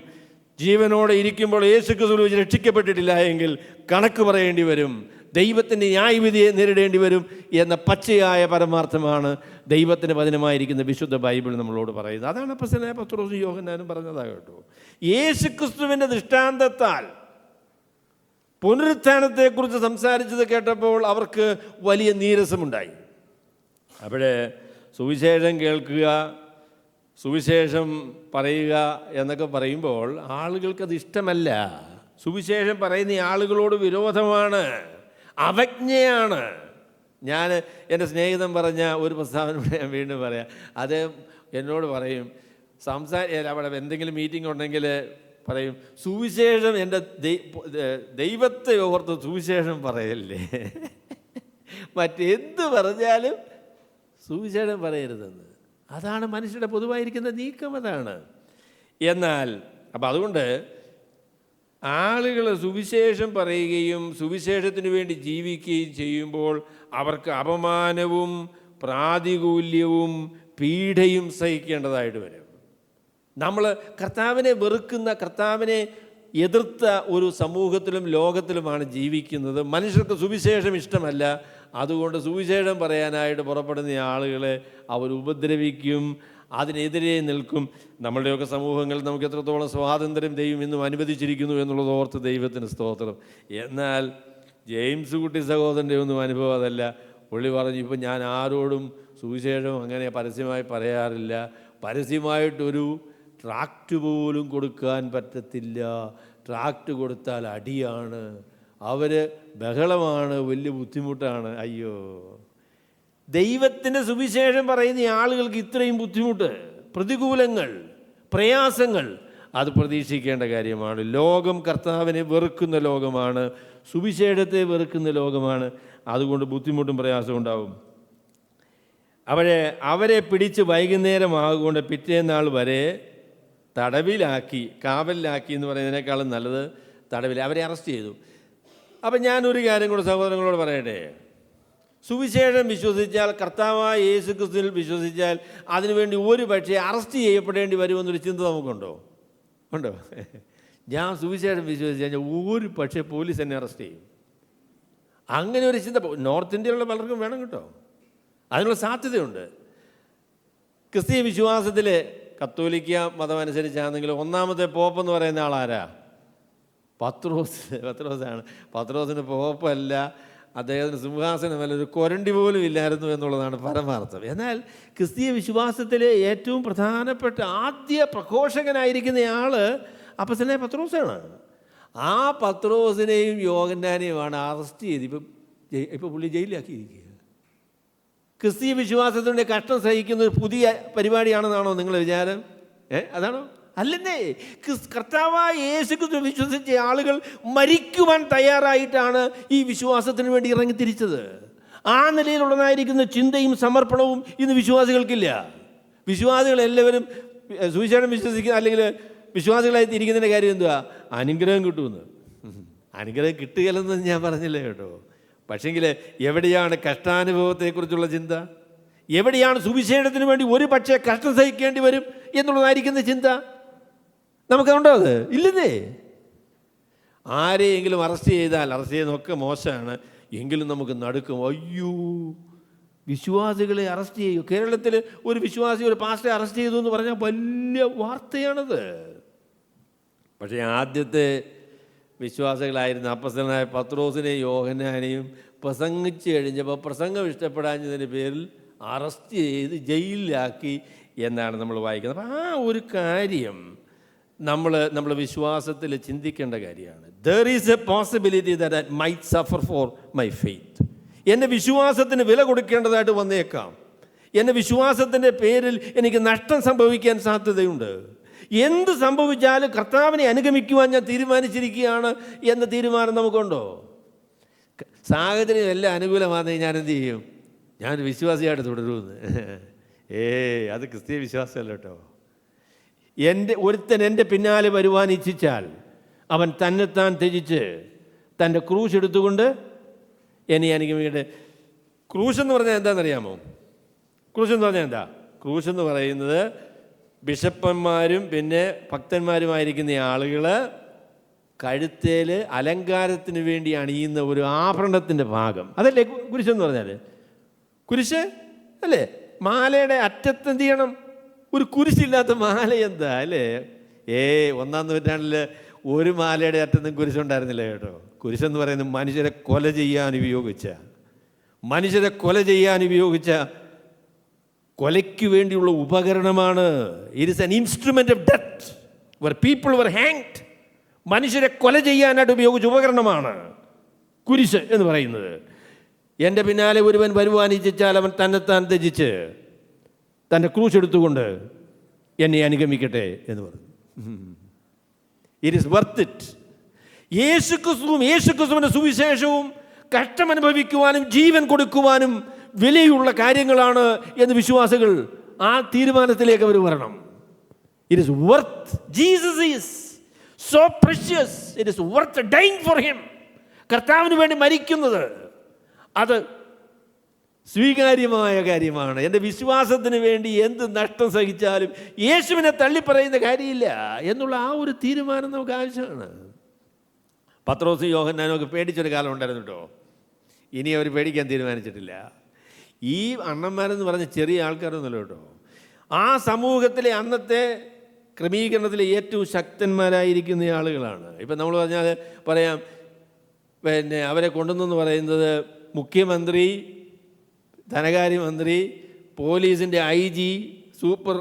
ജീവനോടെ ഇരിക്കുമ്പോൾ യേശുക്രിസ്തുവിൽ വെച്ച് രക്ഷിക്കപ്പെട്ടിട്ടില്ല എങ്കിൽ കണക്ക് പറയേണ്ടി വരും. ദൈവത്തിൻ്റെ ന്യായവിധിയെ നേരിടേണ്ടി വരും എന്ന പച്ചയായ പരമാർത്ഥമാണ് ദൈവത്തിൻ്റെ വചനമായിരിക്കുന്ന വിശുദ്ധ ബൈബിൾ നമ്മളോട് പറയുന്നത്. അതാണ് അപ്പോസ്തലനായ പത്രോസും യോഹന്നാനും പറഞ്ഞതാകട്ടോ. യേശുക്രിസ്തുവിൻ്റെ ദൃഷ്ടാന്തത്താൽ പുനരുത്ഥാനത്തെക്കുറിച്ച് സംസാരിച്ചത് കേട്ടപ്പോൾ അവർക്ക് വലിയ നീരസമുണ്ടായി. അവിടെ സുവിശേഷം കേൾക്കുക, സുവിശേഷം പറയുക എന്നൊക്കെ പറയുമ്പോൾ ആളുകൾക്കത് ഇഷ്ടമല്ല. സുവിശേഷം പറയുന്ന ആളുകളോട് വിരോധമാണ്, അവജ്ഞയാണ്. ഞാൻ എൻ്റെ സ്നേഹിതൻ പറഞ്ഞ ഒരു പ്രസ്താവന ഞാൻ വീണ്ടും പറയാം. അത് എന്നോട് പറയും, അവിടെ എന്തെങ്കിലും മീറ്റിംഗ് ഉണ്ടെങ്കിൽ പറയും, സുവിശേഷം എൻ്റെ ദൈവത്തെ ഓർത്ത് സുവിശേഷം പറയല്ലേ, മറ്റെന്ത് പറഞ്ഞാലും സുവിശേഷം പറയരുതെന്ന്. അതാണ് മനുഷ്യരുടെ പൊതുവായിരിക്കുന്ന നീക്കം, അതാണ്. എന്നാൽ അപ്പം അതുകൊണ്ട് ആളുകൾ സുവിശേഷം പറയുകയും സുവിശേഷത്തിന് വേണ്ടി ജീവിക്കുകയും ചെയ്യുമ്പോൾ അവർക്ക് അപമാനവും പ്രാതികൂല്യവും പീഡയും സഹിക്കേണ്ടതായിട്ട് വരും. നമ്മൾ കർത്താവിനെ വെറുക്കുന്ന, കർത്താവിനെ എതിർത്ത ഒരു സമൂഹത്തിലും ലോകത്തിലുമാണ് ജീവിക്കുന്നത്. മനുഷ്യർക്ക് സുവിശേഷം ഇഷ്ടമല്ല. അതുകൊണ്ട് സുവിശേഷം പറയാനായിട്ട് പുറപ്പെടുന്ന ആളുകളെ അവർ ഉപദ്രവിക്കും, അതിനെതിരെ നിൽക്കും. നമ്മളുടെയൊക്കെ സമൂഹങ്ങളിൽ നമുക്ക് എത്രത്തോളം സ്വാതന്ത്ര്യം ദൈവം ഇന്നും അനുവദിച്ചിരിക്കുന്നു എന്നുള്ളത് ഓർത്ത് ദൈവത്തിന് സ്തോത്രം. എന്നാൽ ജെയിംസ് കുട്ടി സഹോദരൻ്റെ ഒന്നും അനുഭവം അതല്ല. പുള്ളി പറഞ്ഞു, ഇപ്പം ഞാൻ ആരോടും സുവിശേഷം അങ്ങനെ പരസ്യമായി പറയാറില്ല, പരസ്യമായിട്ടൊരു ട്രാക്റ്റ് പോലും കൊടുക്കാൻ പറ്റത്തില്ല, ട്രാക്റ്റ് കൊടുത്താൽ അടിയാണ്, അവർ ബഹളമാണ്, വലിയ ബുദ്ധിമുട്ടാണ്. അയ്യോ, ദൈവത്തിൻ്റെ സുവിശേഷം പറയുന്ന ആളുകൾക്ക് ഇത്രയും ബുദ്ധിമുട്ട്, പ്രതികൂലങ്ങൾ, പ്രയാസങ്ങൾ അത് പ്രതീക്ഷിക്കേണ്ട കാര്യമാണ്. ലോകം കർത്താവിനെ വെറുക്കുന്ന ലോകമാണ്, സുവിശേഷത്തെ വെറുക്കുന്ന ലോകമാണ്. അതുകൊണ്ട് ബുദ്ധിമുട്ടും പ്രയാസവും ഉണ്ടാവും. അവരെ പിടിച്ച് വൈകുന്നേരമാകൊണ്ട് പിറ്റേന്നാൾ വരെ തടവിലാക്കി, കാവലിലാക്കി എന്ന് പറയുന്നതിനേക്കാളും നല്ലത് തടവിൽ അവരെ അറസ്റ്റ് ചെയ്തു. അപ്പം ഞാനൊരു കാര്യം കൂടെ സഹോദരങ്ങളോട് പറയട്ടെ. സുവിശേഷം വിശ്വസിച്ചാൽ, കർത്താവായ യേശു ക്രിസ്തുവിൽ വിശ്വസിച്ചാൽ അതിനുവേണ്ടി ഒരു പക്ഷേ അറസ്റ്റ് ചെയ്യപ്പെടേണ്ടി വരുമെന്നൊരു ചിന്ത നമുക്കുണ്ടോ? ഉണ്ടോ? ഞാൻ സുവിശേഷം വിശ്വസിച്ച് കഴിഞ്ഞാൽ ഒരു പക്ഷേ പോലീസ് എന്നെ അറസ്റ്റ് ചെയ്യും. അങ്ങനെ ഒരു ചിന്ത നോർത്ത് ഇന്ത്യയിലുള്ള പലർക്കും വേണം കേട്ടോ, അതിനുള്ള സാധ്യതയുണ്ട്. ക്രിസ്തീയ വിശ്വാസത്തിൽ കത്തോലിക്ക മതം അനുസരിച്ചാണെങ്കിൽ ഒന്നാമത്തെ പോപ്പെന്ന് പറയുന്ന ആളാരാ? പത്രോസാണ്. പത്രോസിന് പോപ്പല്ല, അദ്ദേഹത്തിന് സിംഹാസനമല്ല, ഒരു കൊരണ്ടി പോലും ഇല്ലായിരുന്നു എന്നുള്ളതാണ് പരമാർത്ഥം. എന്നാൽ ക്രിസ്തീയ വിശ്വാസത്തിലെ ഏറ്റവും പ്രധാനപ്പെട്ട ആദ്യ പ്രഘോഷകനായിരിക്കുന്ന ആൾ അപ്പോസ്തലനായ പത്രോസാണ്. ആ പത്രോസിനെയും യോഹന്നാനെയുമാണ് അറസ്റ്റ് ചെയ്ത് ഇപ്പോൾ പുള്ളി ജയിലിലാക്കിയിരിക്കുക. ക്രിസ്തീയ വിശ്വാസത്തിൻ്റെ കഷ്ടം സഹിക്കുന്ന ഒരു പുതിയ പരിപാടിയാണെന്നാണോ നിങ്ങളുടെ വിചാരം? അതാണോ? അല്ലെന്നേ. കർത്താവായ യേശുക്രിസ്തു വിശ്വസിച്ച ആളുകൾ മരിക്കുവാൻ തയ്യാറായിട്ടാണ് ഈ വിശ്വാസത്തിന് വേണ്ടി ഇറങ്ങിത്തിരിച്ചത്. ആ നിലയിലുള്ളതായിരിക്കുന്ന ചിന്തയും സമർപ്പണവും ഇന്ന് വിശ്വാസികൾക്കില്ല. വിശ്വാസികളെല്ലാവരും സുവിശേഷം വിശ്വസിക്കുന്ന അല്ലെങ്കിൽ വിശ്വാസികളായി ഇരിക്കുന്നതിൻ്റെ കാര്യം എന്തുവാ? അനുഗ്രഹം കിട്ടുമെന്ന്. അനുഗ്രഹം കിട്ടുകയില്ലെന്ന് ഞാൻ പറഞ്ഞില്ലേ കേട്ടോ. പക്ഷേങ്കിൽ എവിടെയാണ് കഷ്ടാനുഭവത്തെക്കുറിച്ചുള്ള ചിന്ത? എവിടെയാണ് സുവിശേഷത്തിന് വേണ്ടി ഒരു പക്ഷേ കഷ്ടം സഹിക്കേണ്ടി വരും എന്നുള്ളതായിരിക്കുന്ന ചിന്ത? നമുക്കുണ്ടോ? അത് ഇല്ലെന്നേ. ആരെയെങ്കിലും അറസ്റ്റ് ചെയ്താൽ, അറസ്റ്റ് ചെയ്യുന്നതൊക്കെ മോശമാണ്, എങ്കിലും നമുക്ക് നടുക്കും. അയ്യോ, വിശ്വാസികളെ അറസ്റ്റ് ചെയ്യൂ. കേരളത്തിൽ ഒരു വിശ്വാസി ഒരു പാസ്റ്ററെ അറസ്റ്റ് ചെയ്തു എന്ന് പറഞ്ഞാൽ വലിയ വാർത്തയാണത്. പക്ഷേ ആദ്യത്തെ വിശ്വാസികളായിരുന്ന അപ്പോസ്തലനായ പത്രോസിനെയും യോഹന്നാനെയും പ്രസംഗിച്ച് കഴിഞ്ഞപ്പോൾ പ്രസംഗം ഇഷ്ടപ്പെടാഞ്ഞതിൻ്റെ പേരിൽ അറസ്റ്റ് ചെയ്ത് ജയിലിലാക്കി എന്നാണ് നമ്മൾ വായിക്കുന്നത്. അപ്പം ആ ഒരു കാര്യം നമ്മൾ വിശ്വാസത്തിൽ ചിന്തിക്കേണ്ട കാര്യമാണ്. There is a possibility that I might suffer for my faith. എൻ്റെ വിശ്വാസത്തിന് വില കൊടുക്കേണ്ടതായിട്ട് വന്നേക്കാം. എൻ്റെ വിശ്വാസത്തിൻ്റെ പേരിൽ എനിക്ക് നഷ്ടം സംഭവിക്കാൻ സാധ്യതയുണ്ട്. എന്ത് സംഭവിച്ചാലും കർത്താവിനെ അനുഗമിക്കുവാൻ ഞാൻ തീരുമാനിച്ചിരിക്കുകയാണ് എന്ന തീരുമാനം നമുക്കുണ്ടോ? സാഹചര്യം എല്ലാം അനുകൂലമാണെങ്കിൽ ഞാൻ എന്ത് ചെയ്യും? ഞാൻ വിശ്വാസിയായിട്ട് തുടരുമെന്ന്. അത് ക്രിസ്തീയ വിശ്വാസമല്ല കേട്ടോ. ഒരുത്തൻ എൻ്റെ പിന്നാലെ വരുവാൻ ഇച്ഛിച്ചാൽ അവൻ തന്നെത്താൻ ത്യജിച്ച് തൻ്റെ ക്രൂശ് എടുത്തുകൊണ്ട് എന്നെ അനുഗമിക്കട്ടെ. ക്രൂശ് എന്ന് പറഞ്ഞാൽ എന്താണെന്നറിയാമോ? ക്രൂശ് എന്ന് പറഞ്ഞാൽ എന്താ? ക്രൂശ് എന്ന് പറയുന്നത് ബിഷപ്പന്മാരും പിന്നെ ഭക്തന്മാരുമായിരിക്കുന്ന ആളുകൾ കഴുത്തേൽ അലങ്കാരത്തിന് വേണ്ടി അണിയുന്ന ഒരു ആഭരണത്തിൻ്റെ ഭാഗം. അതല്ലേ കുരിശെന്ന് പറഞ്ഞാൽ? കുരിശ് അല്ലേ? മാലയുടെ അറ്റത്ത് എന്ത് ചെയ്യണം? ഒരു കുരിശില്ലാത്ത മാല എന്താ അല്ലേ? 1-ാം നൂറ്റാണ്ടിൽ ഒരു മാലയുടെ അറ്റത്തും കുരിശുണ്ടായിരുന്നില്ല കേട്ടോ. കുരിശെന്ന് പറയുന്നത് മനുഷ്യരെ കൊല ചെയ്യാൻ ഉപയോഗിച്ച കൊലയ്ക്ക് വേണ്ടിയുള്ള ഉപകരണമാണ്. It is an instrument of death where people were hanged. മനുഷ്യരെ കൊല ചെയ്യാനായിട്ട് ഉപയോഗിച്ച ഉപകരണമാണ് കുരിശ് എന്ന് പറയുന്നത്. എൻ്റെ പിന്നാലെ ഒരുവൻ വരുവാൻ ഇച്ഛിച്ചാൽ അവൻ തന്നെത്താൻ ത്യജിച്ച് തൻ്റെ ക്രൂശ് എടുത്തുകൊണ്ട് എന്നെ അനുഗമിക്കട്ടെ എന്ന് പറഞ്ഞു. It is worth it. യേശുക്രിസ്തുവിൻ്റെ സുവിശേഷവും കഷ്ടമനുഭവിക്കുവാനും ജീവൻ കൊടുക്കുവാനും വിലയുള്ള കാര്യങ്ങളാണ് എന്ന് വിശ്വാസികൾ ആ തീരുമാനത്തിലേക്ക് അവർ വരണം. It is worth. Jesus is so precious. It is worth dying for him. കർത്താവിന് വേണ്ടി മരിക്കുന്നത് അത് സ്വീകാര്യമായ കാര്യമാണ്. എൻ്റെ വിശ്വാസത്തിന് വേണ്ടി എന്ത് നഷ്ടം സഹിച്ചാലും യേശുവിനെ തള്ളിപ്പറയുന്ന കാര്യമില്ല എന്നുള്ള ആ ഒരു തീരുമാനം നമുക്ക് ആവശ്യമാണ്. പത്രോസും യോഹന്നാനും ഒക്കെ പേടിച്ചൊരു കാലം ഉണ്ടായിരുന്നു കേട്ടോ. ഇനി അവർ പേടിക്കാൻ തീരുമാനിച്ചിട്ടില്ല. ഈ അണ്ണന്മാരെന്ന് പറഞ്ഞ ചെറിയ ആൾക്കാരൊന്നുമല്ല കേട്ടോ. ആ സമൂഹത്തിലെ അന്നത്തെ ക്രമീകരണത്തിലെ ഏറ്റവും ശക്തന്മാരായിരിക്കുന്ന ആളുകളാണ്. ഇപ്പം നമ്മൾ പറയാം, പിന്നെ അവരെ കൊണ്ടുവന്നെന്ന് പറയുന്നത് മുഖ്യമന്ത്രി, ധനകാര്യമന്ത്രി, പോലീസിൻ്റെ IG, സൂപ്പർ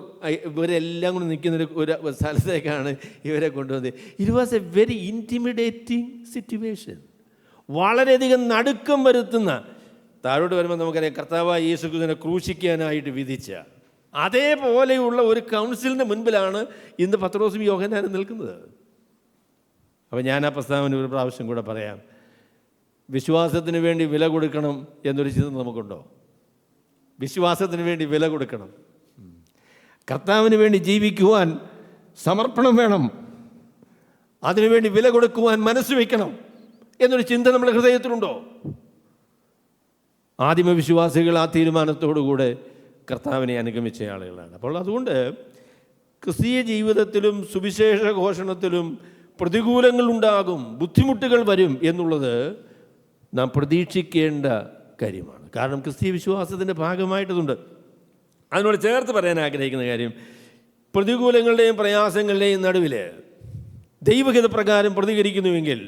ഇവരെല്ലാം കൂടി നിൽക്കുന്ന ഒരു സ്ഥലത്തേക്കാണ് ഇവരെ കൊണ്ടുവന്നത്. It was A very intimidating situation. വളരെയധികം നടുക്കം വരുത്തുന്ന. താഴോട്ട് വരുമ്പോൾ നമുക്കറിയാം, കർത്താവായ യേശുക്രിസ്തുവിനെ ക്രൂശിക്കാനായിട്ട് വിധിച്ച അതേപോലെയുള്ള ഒരു കൗൺസിലിൻ്റെ മുൻപിലാണ് ഇന്ന് പത്രോസും യോഹന്നാനും നിൽക്കുന്നത്. അപ്പോൾ ഞാൻ ആ പ്രസ്താവന ഒരു പ്രാവശ്യം കൂടെ പറയാം. വിശ്വാസത്തിന് വേണ്ടി വില കൊടുക്കണം എന്നൊരു ചിന്ത നമുക്കുണ്ടോ? വിശ്വാസത്തിന് വേണ്ടി വില കൊടുക്കണം. കർത്താവിന് വേണ്ടി ജീവിക്കുവാൻ സമർപ്പണം വേണം. അതിനുവേണ്ടി വില കൊടുക്കുവാൻ മനസ്സ് വയ്ക്കണം എന്നൊരു ചിന്ത നമ്മുടെ ഹൃദയത്തിലുണ്ടോ? ആദിമ വിശ്വാസികൾ ആ തീരുമാനത്തോടുകൂടെ കർത്താവിനെ അനുഗമിച്ച ആളുകളാണ്. അപ്പോൾ അതുകൊണ്ട് ക്രിസ്തീയ ജീവിതത്തിലും സുവിശേഷ ഘോഷണത്തിലും പ്രതികൂലങ്ങളുണ്ടാകും, ബുദ്ധിമുട്ടുകൾ വരും എന്നുള്ളത് നാം പ്രതീക്ഷിക്കേണ്ട കാര്യമാണ്. കാരണം ക്രിസ്തീയ വിശ്വാസത്തിൻ്റെ ഭാഗമായിട്ടുണ്ട്. അതിനോട് ചേർത്ത് പറയാൻ ആഗ്രഹിക്കുന്ന കാര്യം, പ്രതികൂലങ്ങളുടെയും പ്രയാസങ്ങളുടെയും നടുവിൽ ദൈവഹിതപ്രകാരം പ്രതികരിക്കുന്നുവെങ്കിൽ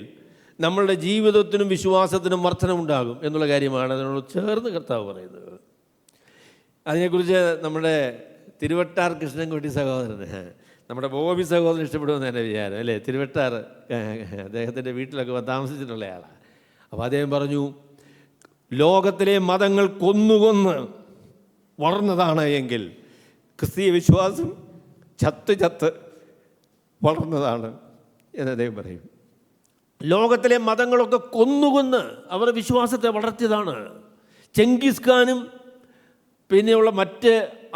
നമ്മളുടെ ജീവിതത്തിനും വിശ്വാസത്തിനും വർധനമുണ്ടാകും എന്നുള്ള കാര്യമാണ് അതിനോട് ചേർന്ന് കർത്താവ് പറയുന്നത്. അതിനെക്കുറിച്ച് നമ്മുടെ തിരുവട്ടാർ കൃഷ്ണൻകുട്ടി സഹോദരന്, നമ്മുടെ ബോബി സഹോദരൻ ഇഷ്ടപ്പെടുമെന്ന് എൻ്റെ വിചാരം അല്ലേ. തിരുവട്ടാർ അദ്ദേഹത്തിൻ്റെ വീട്ടിലൊക്കെ താമസിച്ചിട്ടുള്ള ആളാണ്. അപ്പോൾ അദ്ദേഹം പറഞ്ഞു, ലോകത്തിലെ മതങ്ങൾ കൊന്നു വളർന്നതാണ് എങ്കിൽ ക്രിസ്തീയ വിശ്വാസം ചത്ത് വളർന്നതാണ് എന്ന് അദ്ദേഹം പറയും. ലോകത്തിലെ മതങ്ങളൊക്കെ കൊന്നു അവർ വിശ്വാസത്തെ വളർത്തിയതാണ്. ചെങ്കിസ് ഖാനും പിന്നെയുള്ള മറ്റ്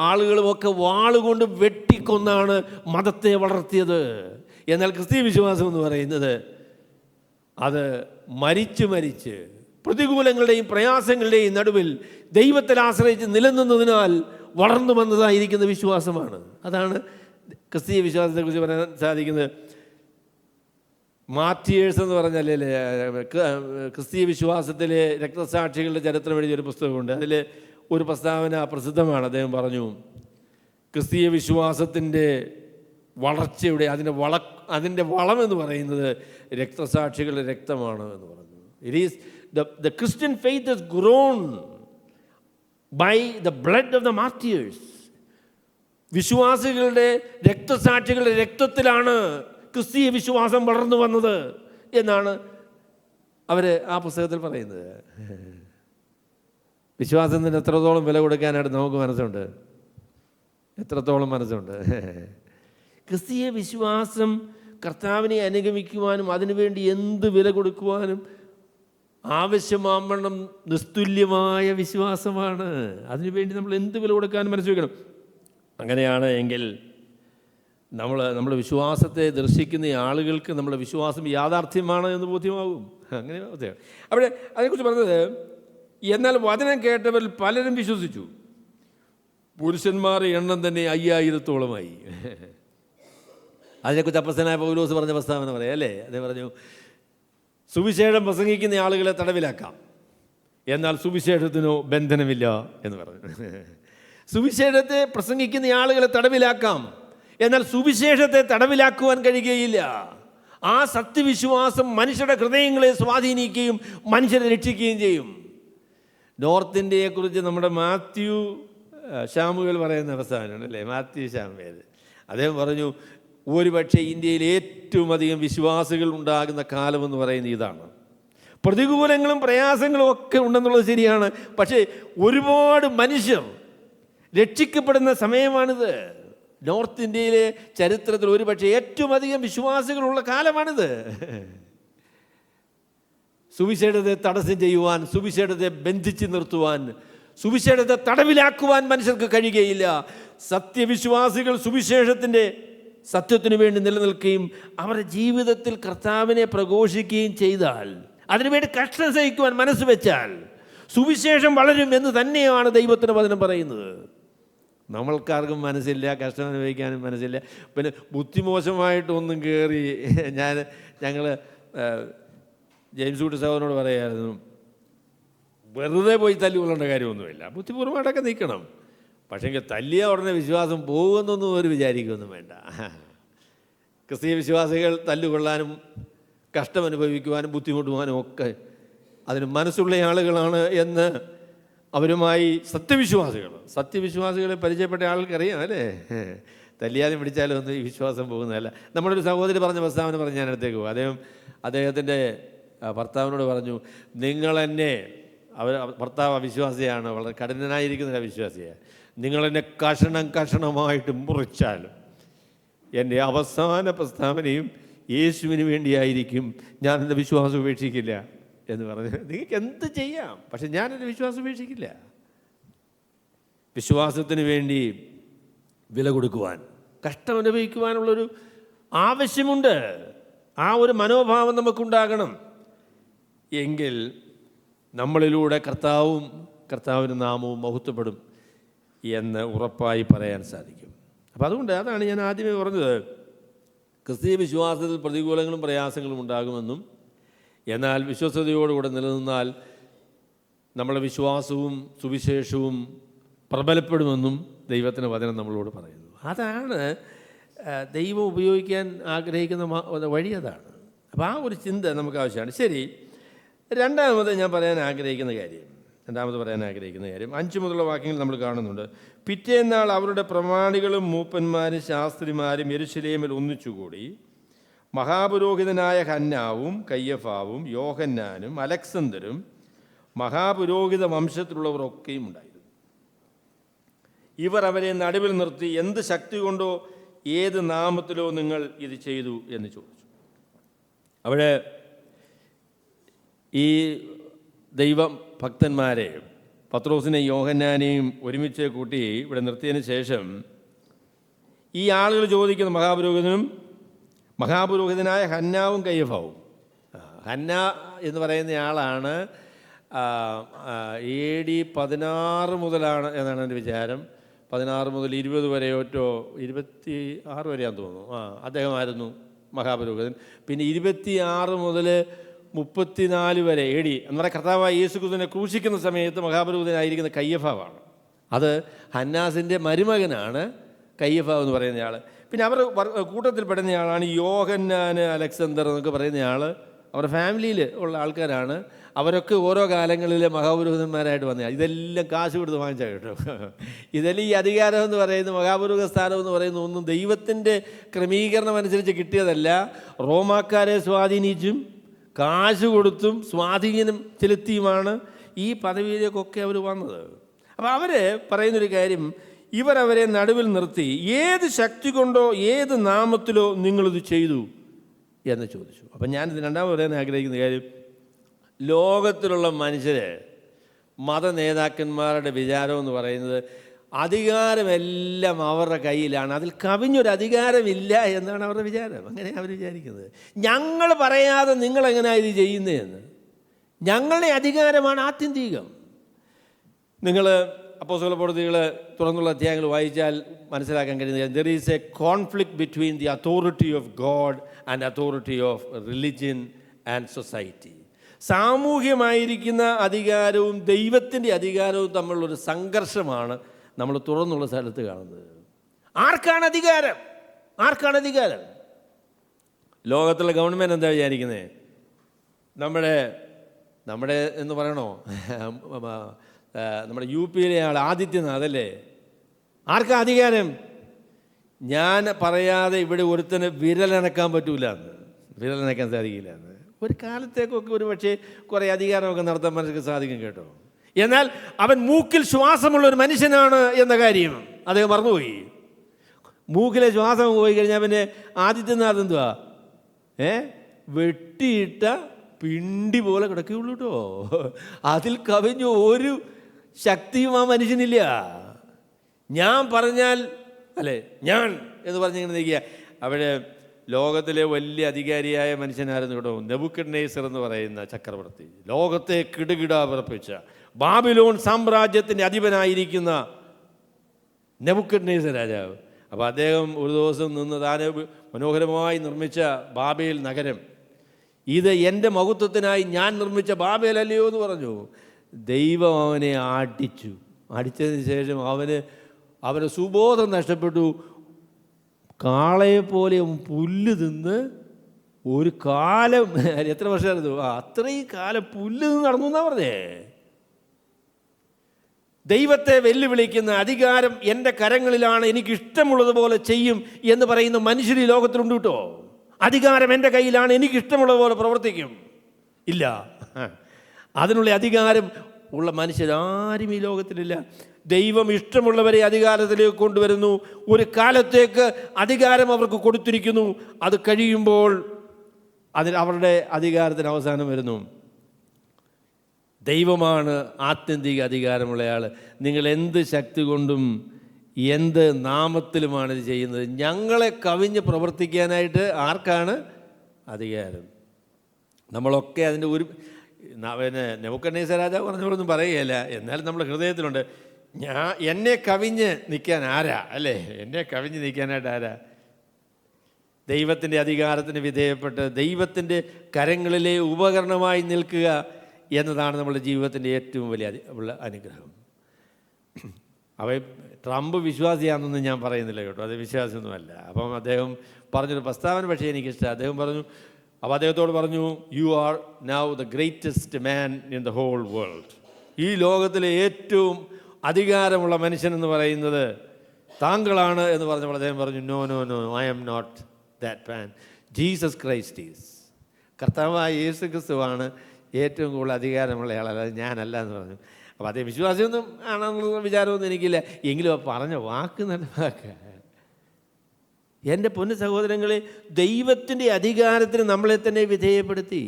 ആളുകളുമൊക്കെ വാളുകൊണ്ട് വെട്ടിക്കൊന്നാണ് മതത്തെ വളർത്തിയത്. എന്നാൽ ക്രിസ്തീയ വിശ്വാസം എന്ന് പറയുന്നത് അത് മരിച്ച് പ്രതികൂലങ്ങളുടെയും പ്രയാസങ്ങളുടെയും നടുവിൽ ദൈവത്തിൽ ആശ്രയിച്ച് നിലനിന്നതിനാൽ വളർന്നു വന്നതായിരിക്കുന്ന വിശ്വാസമാണ്. അതാണ് ക്രിസ്തീയ വിശ്വാസത്തെക്കുറിച്ച് പറയാൻ സാധിക്കുന്നത്. മാർട്ടിയേഴ്സ് എന്ന് പറഞ്ഞാൽ ക്രിസ്തീയ വിശ്വാസത്തിലെ രക്തസാക്ഷികളുടെ ചരിത്രം എഴുതിയൊരു പുസ്തകമുണ്ട്. അതിൽ ഒരു പ്രസ്താവന പ്രസിദ്ധമാണ്. അദ്ദേഹം പറഞ്ഞു, ക്രിസ്തീയ വിശ്വാസത്തിൻ്റെ വളർച്ചയുടെ അതിൻ്റെ വളം എന്ന് പറയുന്നത് രക്തസാക്ഷികളുടെ രക്തമാണ് എന്ന് പറഞ്ഞു. It is the Christian faith has grown by the blood of the martyrs. വിശ്വാസികളുടെ രക്തസാക്ഷികളുടെ രക്തത്തിലാണ് ക്രിസ്തീയ വിശ്വാസം വളർന്നു വന്നത് എന്നാണ് അവർ ആ പുസ്തകത്തിൽ പറയുന്നത്. വിശ്വാസത്തിന് എത്രത്തോളം വില കൊടുക്കാനായിട്ട് നമുക്ക് മനസ്സുണ്ട്? എത്രത്തോളം മനസ്സുണ്ട്? ക്രിസ്തീയ വിശ്വാസം കർത്താവിനെ അനുഗമിക്കുവാനും അതിനുവേണ്ടി എന്ത് വില കൊടുക്കുവാനും ആവശ്യമാവണം നിസ്തുല്യമായ വിശ്വാസമാണ്. അതിനുവേണ്ടി നമ്മൾ എന്ത് വില കൊടുക്കാനും മനസ്സ് വയ്ക്കണം. അങ്ങനെയാണ് എങ്കിൽ നമ്മുടെ വിശ്വാസത്തെ ദർശിക്കുന്ന ആളുകൾക്ക് നമ്മുടെ വിശ്വാസം യാഥാർത്ഥ്യമാണ് എന്ന് ബോധ്യമാകും. അങ്ങനെ അവിടെ അതിനെക്കുറിച്ച് പറഞ്ഞത്, എന്നാൽ വചനം കേട്ടവരിൽ പലരും വിശ്വസിച്ചു. പുരുഷന്മാരുടെ എണ്ണം തന്നെ 5000-ഓളമായി. അതിനെക്കുറിച്ച് അപ്പസ്തലനായ പൗലോസ് പറഞ്ഞ പ്രസ്താവന പറയാം അല്ലേ? അദ്ദേഹം പറഞ്ഞു, സുവിശേഷം പ്രസംഗിക്കുന്ന ആളുകളെ തടവിലാക്കാം, എന്നാൽ സുവിശേഷത്തിനോ ബന്ധനമില്ല എന്ന് പറഞ്ഞു. സുവിശേഷത്തെ പ്രസംഗിക്കുന്ന ആളുകളെ തടവിലാക്കാം, എന്നാൽ സുവിശേഷത്തെ തടവിലാക്കുവാൻ കഴിയുകയില്ല. ആ സത്യവിശ്വാസം മനുഷ്യരുടെ ഹൃദയങ്ങളെ സ്വാധീനിക്കുകയും മനുഷ്യരെ രക്ഷിക്കുകയും ചെയ്യും. നോർത്ത് ഇന്ത്യയെക്കുറിച്ച് നമ്മുടെ മാത്യു ശാമുവേൽ പറയുന്ന പ്രസ്താവനയാണ് അല്ലേ? മാത്യു ശാമുവേൽ അദ്ദേഹം പറഞ്ഞു, ഒരുപക്ഷെ ഇന്ത്യയിൽ ഏറ്റവും അധികം വിശ്വാസികൾ ഉണ്ടാകുന്ന കാലമെന്ന് പറയുന്നത് ഇതാണ്. പ്രതികൂലങ്ങളും പ്രയാസങ്ങളും ഒക്കെ ഉണ്ടെന്നുള്ളത് ശരിയാണ്, പക്ഷേ ഒരുപാട് മനുഷ്യർ രക്ഷിക്കപ്പെടുന്ന സമയമാണിത്. നോർത്ത് ഇന്ത്യയിലെ ചരിത്രത്തിൽ ഒരുപക്ഷെ ഏറ്റവും അധികം വിശ്വാസികളുള്ള കാലമാണിത്. സുവിശേഷത്തെ തടസ്സം ചെയ്യുവാൻ, സുവിശേഷത്തെ ബന്ധിച്ച് നിർത്തുവാൻ, സുവിശേഷത്തെ തടവിലാക്കുവാൻ മനുഷ്യർക്ക് കഴിയുകയില്ല. സത്യവിശ്വാസികൾ സുവിശേഷത്തിൻ്റെ സത്യത്തിനു വേണ്ടി നിലനിൽക്കുകയും അവരുടെ ജീവിതത്തിൽ കർത്താവിനെ പ്രഘോഷിക്കുകയും ചെയ്താൽ, അതിനുവേണ്ടി കഷ്ടം സഹിക്കുവാൻ മനസ്സ് വെച്ചാൽ സുവിശേഷം വളരും എന്ന് തന്നെയാണ് ദൈവത്തിൻ്റെ വചനം പറയുന്നത്. നമ്മൾക്കാർക്കും മനസ്സില്ല, കഷ്ടം അനുഭവിക്കാനും മനസ്സില്ല. പിന്നെ ബുദ്ധിമോശമായിട്ടൊന്നും കയറി ഞങ്ങൾ ജെയിംസ് കുട്ടി സഹോദരനോട് പറയായിരുന്നു, വെറുതെ പോയി തല്ലുകൊള്ളേണ്ട കാര്യമൊന്നുമില്ല, ബുദ്ധിപൂർവ്വമായിട്ടൊക്കെ നിൽക്കണം. പക്ഷേ തല്ലിയ ഉടനെ വിശ്വാസം പോകുമെന്നൊന്നും ഒരു വിചാരിക്കുകയൊന്നും വേണ്ട. ക്രിസ്തീയ വിശ്വാസികൾ തല്ലുകൊള്ളാനും കഷ്ടമനുഭവിക്കുവാനും ബുദ്ധിമുട്ടുവാനും ഒക്കെ അതിന് മനസ്സുള്ള ആളുകളാണ് എന്ന് അവരുമായി സത്യവിശ്വാസികളെ പരിചയപ്പെട്ട ആൾക്കറിയാം അല്ലേ? തല്ലിയാലും പിടിച്ചാലും ഒന്നും ഈ വിശ്വാസം പോകുന്നതല്ല. നമ്മുടെ ഒരു സഹോദരി പറഞ്ഞ പ്രസ്താവന പറഞ്ഞ് ഞാൻ അടുത്തേക്ക് പോകും. അദ്ദേഹത്തിൻ്റെ ഭർത്താവിനോട് പറഞ്ഞു, നിങ്ങളെന്നെ, ഭർത്താവ് അവിശ്വാസിയാണ്, വളരെ കഠിനനായിരിക്കുന്ന അവിശ്വാസിയാണ്, നിങ്ങളെന്നെ കഷണമായിട്ട് മുറിച്ചാലും എൻ്റെ അവസാന പ്രസ്താവനയും യേശുവിന് വേണ്ടിയായിരിക്കും, ഞാൻ എൻ്റെ വിശ്വാസം ഉപേക്ഷിക്കില്ല എന്ന് പറഞ്ഞു. നിങ്ങൾക്ക് എന്ത് ചെയ്യാം, പക്ഷെ ഞാൻ എൻ്റെ വിശ്വാസം ഉപേക്ഷിക്കില്ല. വിശ്വാസത്തിന് വേണ്ടി വില കൊടുക്കുവാൻ, കഷ്ടം അനുഭവിക്കുവാനുള്ളൊരു ആവശ്യമുണ്ട്. ആ ഒരു മനോഭാവം നമുക്കുണ്ടാകണം. എങ്കിൽ നമ്മളിലൂടെ കർത്താവിൻ്റെ നാമവും മഹത്വപ്പെടും എന്ന് ഉറപ്പായി പറയാൻ സാധിക്കും. അപ്പോൾ അതുകൊണ്ട് അതാണ് ഞാൻ ആദ്യമേ പറഞ്ഞത്, ക്രിസ്തീയ വിശ്വാസത്തിൽ പ്രതികൂലങ്ങളും പ്രയാസങ്ങളും ഉണ്ടാകുമെന്നും, എന്നാൽ വിശ്വസ്തയോടുകൂടെ നിലനിന്നാൽ നമ്മുടെ വിശ്വാസവും സുവിശേഷവും പ്രബലപ്പെടുമെന്നും ദൈവത്തിൻ്റെ വചനം നമ്മളോട് പറയുന്നു. അതാണ് ദൈവം ഉപയോഗിക്കാൻ ആഗ്രഹിക്കുന്ന വഴി, അതാണ്. അപ്പോൾ ആ ഒരു ചിന്ത നമുക്ക് ആവശ്യമാണ്. ശരി, രണ്ടാമത് പറയാൻ ആഗ്രഹിക്കുന്ന കാര്യം 5 മുതലുള്ള വാക്യങ്ങൾ നമ്മൾ കാണുന്നുണ്ട്. പിറ്റേന്നാൾ അവരുടെ പ്രമാണികളും മൂപ്പന്മാരും ശാസ്ത്രിമാരും യെരൂശലേമിൽ ഒന്നിച്ചുകൂടി. മഹാപുരോഹിതനായ ഹന്നാവും കയ്യഫാവും യോഹന്നാനും അലക്സന്തരും മഹാപുരോഹിത വംശത്തിലുള്ളവരൊക്കെയും ഉണ്ടായിരുന്നു. ഇവർ അവരെ നടുവിൽ നിർത്തി, എന്ത് ശക്തി കൊണ്ടോ ഏത് നാമത്തിലോ നിങ്ങൾ ഇത് ചെയ്തു എന്ന് ചോദിച്ചു. അവിടെ ഈ ദൈവഭക്തന്മാരെ, പത്രോസിനെയും യോഹന്നാനെയും ഒരുമിച്ച് കൂട്ടി ഇവിടെ നിർത്തിയതിന് ശേഷം ഈ ആളുകൾ ചോദിക്കുന്ന മഹാപുരോഹിതനായ ഹന്നാവും കയ്യഫാവും. ഹന്ന എന്ന് പറയുന്ന ആളാണ് AD 16 മുതലാണ് എന്നാണ് എൻ്റെ വിചാരം. 16 മുതൽ 20 വരെയോ 26 വരെയാണെന്ന് തോന്നുന്നു. അദ്ദേഹമായിരുന്നു മഹാപുരോഹിതൻ. പിന്നെ 26 മുതൽ 34 വരെ AD എന്ന് പറയുന്ന കർത്താവായ യേശു ക്രിസ്തുവിനെ ക്രൂശിക്കുന്ന സമയത്ത് മഹാപുരോഹിതനായിരിക്കുന്ന കയ്യഫാവാണ്. അത് ഹന്നാസിൻ്റെ മരുമകനാണ് കയ്യഫാവ് എന്ന് പറയുന്നയാൾ. പിന്നെ അവർ കൂട്ടത്തിൽപ്പെടുന്നയാളാണ് യോഹന്നാൻ, അലക്സണ്ടർ എന്നൊക്കെ പറയുന്നയാൾ. അവരുടെ ഫാമിലിയിൽ ഉള്ള ആൾക്കാരാണ്. അവരൊക്കെ ഓരോ കാലങ്ങളിലെ മഹാപുരോഹിതന്മാരായിട്ട് വന്നതാണ്. ഇതെല്ലാം കാശ് കൊടുത്ത് വാങ്ങിച്ചാൽ കേട്ടോ. ഇതെല്ലാം ഈ അധികാരം എന്ന് പറയുന്നത്, മഹാപുരോഹിത സ്ഥാനം എന്ന് പറയുന്ന ഒന്നും ദൈവത്തിൻ്റെ ക്രമീകരണം അനുസരിച്ച് കിട്ടിയതല്ല. റോമാക്കാരെ സ്വാധീനിച്ചും കാശ് കൊടുത്തും സ്വാധീനം ചെലുത്തിയുമാണ് ഈ പദവിയിലേക്കൊക്കെ അവർ വന്നത്. അപ്പോൾ അവർ പറയുന്നൊരു കാര്യം, ഇവരവരെ നടുവിൽ നിർത്തി, ഏത് ശക്തി കൊണ്ടോ ഏത് നാമത്തിലോ നിങ്ങളിത് ചെയ്തു എന്ന് ചോദിച്ചു. അപ്പം ഞാനിത് രണ്ടാമത് പറയാൻ ആഗ്രഹിക്കുന്ന കാര്യം, ലോകത്തിലുള്ള മനുഷ്യരെ, മത നേതാക്കന്മാരുടെ വിചാരം എന്ന് പറയുന്നത് അധികാരമെല്ലാം അവരുടെ കയ്യിലാണ്, അതിൽ കവിഞ്ഞൊരു അധികാരമില്ല എന്നാണ് അവരുടെ വിചാരം. അങ്ങനെ അവർ വിചാരിക്കുന്നത്. ഞങ്ങൾ പറയാതെ നിങ്ങളെങ്ങനെയാണ് ഇത് ചെയ്യുന്നതെന്ന്. ഞങ്ങളുടെ അധികാരമാണ് ആത്യന്തികം. നിങ്ങൾ അപ്പോസ്തല പ്രവൃത്തികൾ തുറന്നുള്ള അധ്യായങ്ങൾ വായിച്ചാൽ മനസ്സിലാക്കാൻ കഴിയുന്നത് there is a conflict between the authority of God and authority of religion and society. സാമൂഹ്യമായിരിക്കുന്ന അധികാരവും ദൈവത്തിൻ്റെ അധികാരവും തമ്മിലുള്ളൊരു സംഘർഷമാണ് നമ്മൾ തുറന്നുള്ള സ്ഥലത്ത് കാണുന്നത്. ആർക്കാണ് അധികാരം? ആർക്കാണ് അധികാരം? ലോകത്തുള്ള ഗവൺമെൻറ് എന്താ വിചാരിക്കുന്നത്? നമ്മുടെ എന്ന് പറയണോ, നമ്മുടെ UP-യിലെ ആൾ ആദിത്യനാഥ് അല്ലേ? ആർക്കാ അധികാരം? ഞാൻ പറയാതെ ഇവിടെ ഒരുത്തന് വിരലനക്കാൻ പറ്റൂല എന്ന്, വിരലനക്കാൻ സാധിക്കില്ല എന്ന്. ഒരു കാലത്തേക്കൊക്കെ ഒരു പക്ഷേ കുറേ അധികാരമൊക്കെ നടത്താൻ മനസ്സിലാക്കാൻ സാധിക്കും കേട്ടോ. എന്നാൽ അവൻ മൂക്കിൽ ശ്വാസമുള്ള ഒരു മനുഷ്യനാണ് എന്ന കാര്യം അദ്ദേഹം മറന്നുപോയി. മൂക്കിലെ ശ്വാസം പോയി കഴിഞ്ഞാൽ പിന്നെ ആദിത്യനാഥ് എന്തുവാ, വെട്ടിയിട്ട പിണ്ടി പോലെ കിടക്കുകയുള്ളൂ കേട്ടോ. അതിൽ കവിഞ്ഞു ഒരു ശക്തിയും ആ മനുഷ്യനില്ല. ഞാൻ പറഞ്ഞാൽ അല്ലേ, ഞാൻ എന്ന് പറഞ്ഞിങ്ങനെ നിൽക്കുക. അവിടെ ലോകത്തിലെ വലിയ അധികാരിയായ മനുഷ്യനായിരുന്നു കേട്ടോ, നെബൂഖദ്നേസർ എന്ന് പറയുന്ന ചക്രവർത്തി. ലോകത്തെ കിടുകിട വിറപ്പിച്ച ബാബിലോൺ സാമ്രാജ്യത്തിൻ്റെ അധിപനായിരിക്കുന്ന നെബൂഖദ്നേസർ രാജാവ്. അപ്പോൾ അദ്ദേഹം ഒരു ദിവസം നിന്ന് താനെ മനോഹരമായി നിർമ്മിച്ച ബാബേൽ നഗരം, ഇത് എൻ്റെ മഹത്വത്തിനായി ഞാൻ നിർമ്മിച്ച ബാബേലല്ലയോ എന്ന് പറഞ്ഞു. ദൈവം അവനെ അടിച്ചു. അടിച്ചതിന് ശേഷം അവന് സുബോധം നഷ്ടപ്പെട്ടു. കാളയെപ്പോലെ പുല്ല് തിന്ന് ഒരു കാലം, എത്ര വർഷമായിരുന്നു, അത്രയും കാലം പുല്ല് തിന്ന് നടന്നു എന്നാ പറഞ്ഞേ. ദൈവത്തെ വെല്ലുവിളിക്കുന്ന അധികാരം എൻ്റെ കരങ്ങളിലാണ്, എനിക്കിഷ്ടമുള്ളതുപോലെ ചെയ്യും എന്ന് പറയുന്ന മനുഷ്യർ ഈ ലോകത്തിലുണ്ട് കേട്ടോ. അധികാരം എൻ്റെ കയ്യിലാണ്, എനിക്കിഷ്ടമുള്ളതുപോലെ പ്രവർത്തിക്കും. ഇല്ല, അതിനുള്ള അധികാരം ഉള്ള മനുഷ്യരാരും ഈ ലോകത്തിലില്ല. ദൈവം ഇഷ്ടമുള്ളവരെ അധികാരത്തിലേക്ക് കൊണ്ടുവരുന്നു. ഒരു കാലത്തേക്ക് അധികാരം അവർക്ക് കൊടുത്തിരിക്കുന്നു. അത് കഴിയുമ്പോൾ അവരുടെ അധികാരത്തിന് അവസാനം വരുന്നു. ദൈവമാണ് ആത്യന്തിക അധികാരമുള്ളയാൾ. നിങ്ങൾ എന്ത് ശക്തി കൊണ്ടും എന്ത് നാമത്തിലുമാണ് ഇത് ചെയ്യുന്നത്. ഞങ്ങളെ കവിഞ്ഞ് പ്രവർത്തിക്കാനായിട്ട് ആർക്കാണ് അധികാരം? നമ്മളൊക്കെ അതിൻ്റെ ഒരു നെബൂഖദ്നേസർ രാജാവ് പറഞ്ഞവരൊന്നും പറയുകയില്ല. എന്നാലും നമ്മുടെ ഹൃദയത്തിലുണ്ട്, എന്നെ കവിഞ്ഞ് നിൽക്കാൻ ആരാ, അല്ലേ? എന്നെ കവിഞ്ഞ് നിൽക്കാനായിട്ട് ആരാ? ദൈവത്തിൻ്റെ അധികാരത്തിന് വിധേയപ്പെട്ട് ദൈവത്തിൻ്റെ കരങ്ങളിലെ ഉപകരണമായി നിൽക്കുക എന്നതാണ് നമ്മുടെ ജീവിതത്തിൻ്റെ ഏറ്റവും വലിയ ഉള്ള അനുഗ്രഹം. ട്രംപ് വിശ്വാസിയാണെന്നൊന്നും ഞാൻ പറയുന്നില്ല കേട്ടോ, അത് വിശ്വാസിയൊന്നുമല്ല. അപ്പം അദ്ദേഹം പറഞ്ഞൊരു പ്രസ്താവന പക്ഷേ എനിക്കിഷ്ടം. അദ്ദേഹം പറഞ്ഞു, അപ്പോൾ അദ്ദേഹത്തോട് പറഞ്ഞു, you are now the greatest man in the whole world. ഈ ലോകത്തിലെ ഏറ്റവും അധികാരമുള്ള മനുഷ്യനെന്ന് പറയുന്നത് താങ്കളാണ് എന്ന് പറഞ്ഞപ്പോൾ അദ്ദേഹം പറഞ്ഞു, no no no, I am not that man. Jesus Christ is, കർത്താവായ യേശു ക്രിസ്തുവാണ് ഏറ്റവും കൂടുതൽ അധികാരമുള്ള ആളല്ല, ഞാനല്ല എന്ന് പറഞ്ഞു. അപ്പോൾ അതേ വിശ്വാസിയൊന്നും ആണെന്നുള്ള വിചാരമൊന്നും എനിക്കില്ല. എങ്കിലും ആ പറഞ്ഞ വാക്ക് നല്ല വാക്ക്. എൻ്റെ പൊന്നു സഹോദരങ്ങളെ, ദൈവത്തിൻ്റെ അധികാരത്തിന് നമ്മളെ തന്നെ വിധേയപ്പെടുത്തി.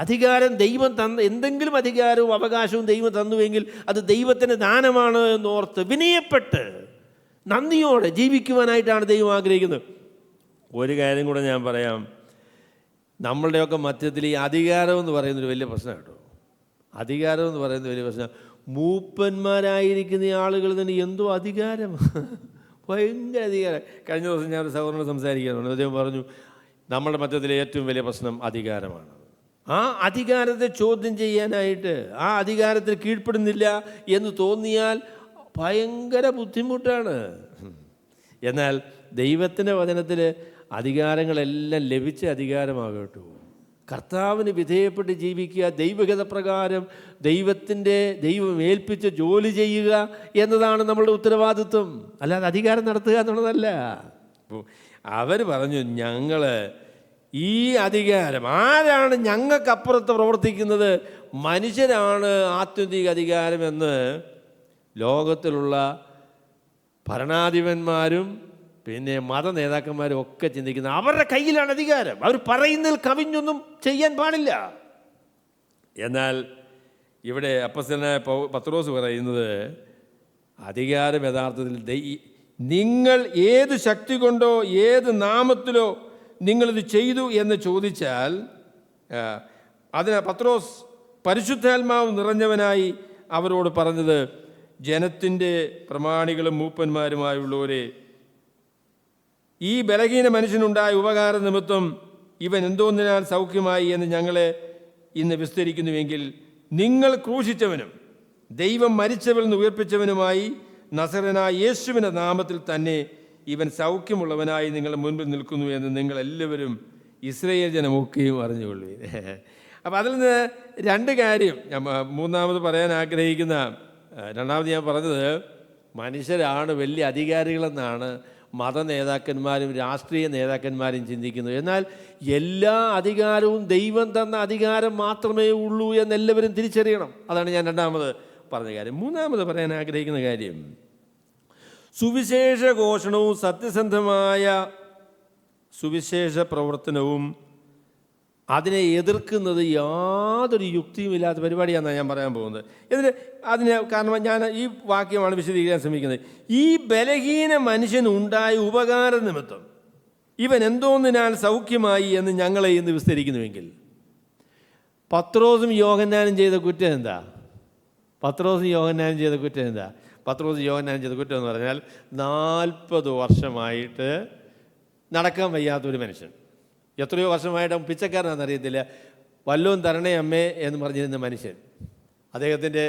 അധികാരം ദൈവം എന്തെങ്കിലും അധികാരവും അവകാശവും ദൈവം തന്നുവെങ്കിൽ അത് ദൈവത്തിൻ്റെ ദാനമാണ് എന്നോർത്ത് വിനയപ്പെട്ട് നന്ദിയോടെ ജീവിക്കുവാനായിട്ടാണ് ദൈവം ആഗ്രഹിക്കുന്നത്. ഒരു കാര്യം കൂടെ ഞാൻ പറയാം, നമ്മളുടെയൊക്കെ മധ്യത്തിൽ ഈ അധികാരം എന്ന് പറയുന്നൊരു വലിയ പ്രശ്നം കേട്ടോ. അധികാരം എന്ന് പറയുന്നത് വലിയ പ്രശ്നം. മൂപ്പന്മാരായിരിക്കുന്ന ആളുകൾ തന്നെ എന്തോ അധികാരം, ഭയങ്കര അധികാരം. കഴിഞ്ഞ ദിവസം ഞാൻ ഒരു സഹോദരനോട് സംസാരിക്കാറുണ്ട്. അദ്ദേഹം പറഞ്ഞു, നമ്മുടെ മധ്യത്തിലെ ഏറ്റവും വലിയ പ്രശ്നം അധികാരമാണ്. ആ അധികാരത്തെ ചോദ്യം ചെയ്യാനായിട്ട്, ആ അധികാരത്തിൽ കീഴ്പ്പെടുന്നില്ല എന്ന് തോന്നിയാൽ ഭയങ്കര ബുദ്ധിമുട്ടാണ്. എന്നാൽ ദൈവത്തിൻ്റെ വചനത്തിൽ അധികാരങ്ങളെല്ലാം ലഭിച്ച അധികാരമാകട്ടോ. കർത്താവിന് വിധേയപ്പെട്ട് ജീവിക്കുക, ദൈവഗത പ്രകാരം ദൈവം ഏൽപ്പിച്ച് ജോലി ചെയ്യുക എന്നതാണ് നമ്മളുടെ ഉത്തരവാദിത്വം. അല്ലാതെ അധികാരം നടത്തുക എന്നുള്ളതല്ല. അവർ പറഞ്ഞു, ഞങ്ങൾ ഈ അധികാരം ആരാണ് ഞങ്ങൾക്കപ്പുറത്ത് പ്രവർത്തിക്കുന്നത്? മനുഷ്യരാണ് ആത്യന്തിക അധികാരമെന്ന് ലോകത്തിലുള്ള ഭരണാധിപന്മാരും പിന്നെ മത നേതാക്കന്മാരും ഒക്കെ ചിന്തിക്കുന്നത്. അവരുടെ കയ്യിലാണ് അധികാരം, അവർ പറയുന്നതിൽ കവിഞ്ഞൊന്നും ചെയ്യാൻ പാടില്ല. എന്നാൽ ഇവിടെ അപ്പോസ്തലനായ പത്രോസ് പറയുന്നത്, അധികാരം യഥാർത്ഥത്തിൽ നിങ്ങൾ ഏത് ശക്തി കൊണ്ടോ ഏത് നാമത്തിലോ നിങ്ങളിത് ചെയ്തു എന്ന് ചോദിച്ചാൽ, അതിന് പത്രോസ് പരിശുദ്ധാത്മാവ് നിറഞ്ഞവനായി അവരോട് പറഞ്ഞത്, ജനത്തിൻ്റെ പ്രമാണികളും മൂപ്പന്മാരുമായുള്ളവരെ, ഈ ബലഹീന മനുഷ്യനുണ്ടായ ഉപകാര നിമിത്തം ഇവൻ എന്തോന്നിനാൽ സൗഖ്യമായി എന്ന് ഞങ്ങളെ ഇന്ന് വിസ്തരിക്കുന്നുവെങ്കിൽ, നിങ്ങൾ ക്രൂശിച്ചവനും ദൈവം മരിച്ചവരിൽ നിന്ന് ഉയർപ്പിച്ചവനുമായി നസറനായ യേശുവിൻ്റെ നാമത്തിൽ തന്നെ ഇവൻ സൗഖ്യമുള്ളവനായി നിങ്ങളുടെ മുൻപിൽ നിൽക്കുന്നു എന്ന് നിങ്ങളെല്ലാവരും ഇസ്രായേൽ ജനമൊക്കെയും അറിഞ്ഞുകൊള്ളുവീൻ. അപ്പം അതിൽ നിന്ന് രണ്ട് കാര്യം ഞാൻ മൂന്നാമത് പറയാൻ ആഗ്രഹിക്കുന്ന, രണ്ടാമത് ഞാൻ പറഞ്ഞത്, മനുഷ്യരാണ് വലിയ അധികാരികളെന്നാണ് മത നേതാക്കന്മാരും രാഷ്ട്രീയ നേതാക്കന്മാരും ചിന്തിക്കുന്നത്. എന്നാൽ എല്ലാ അധികാരവും ദൈവം തന്ന അധികാരം മാത്രമേ ഉള്ളൂ എന്നെല്ലാവരും തിരിച്ചറിയണം. അതാണ് ഞാൻ രണ്ടാമത് പറഞ്ഞ കാര്യം. മൂന്നാമത് പറയാൻ ആഗ്രഹിക്കുന്ന കാര്യം, സുവിശേഷ ഘോഷണവും സത്യസന്ധമായ സുവിശേഷ പ്രവർത്തനവും അതിനെ എതിർക്കുന്നത് യാതൊരു യുക്തിയുമില്ലാത്ത പരിപാടിയാണെന്നാണ് ഞാൻ പറയാൻ പോകുന്നത്. കാരണം ഞാൻ ഈ വാക്യമാണ് വിശദീകരിക്കാൻ ശ്രമിക്കുന്നത്. ഈ ബലഹീന മനുഷ്യനുണ്ടായ ഉപകാര നിമിത്തം ഇവൻ എന്തോന്നിനാൽ സൗഖ്യമായി എന്ന് ഞങ്ങളെ ഇന്ന് വിസ്തരിക്കുന്നുവെങ്കിൽ, പത്രോസും യോഹന്നാനും ചെയ്ത കുറ്റം എന്താ? പത്രോസും യോഹന്നാനും ചെയ്ത കുറ്റം എന്താ? പത്രോസും യോഹന്നാനും ചെയ്ത കുറ്റം എന്ന് പറഞ്ഞാൽ 40 വർഷമായിട്ട് നടക്കാൻ വയ്യാത്തൊരു മനുഷ്യൻ. എത്രയോ വർഷമായിട്ട് പിച്ചക്കാരനാണെന്ന് അറിയത്തില്ല, വല്ലതും തരണേ അമ്മേ എന്ന് പറഞ്ഞിരുന്ന മനുഷ്യൻ. അദ്ദേഹത്തിൻ്റെ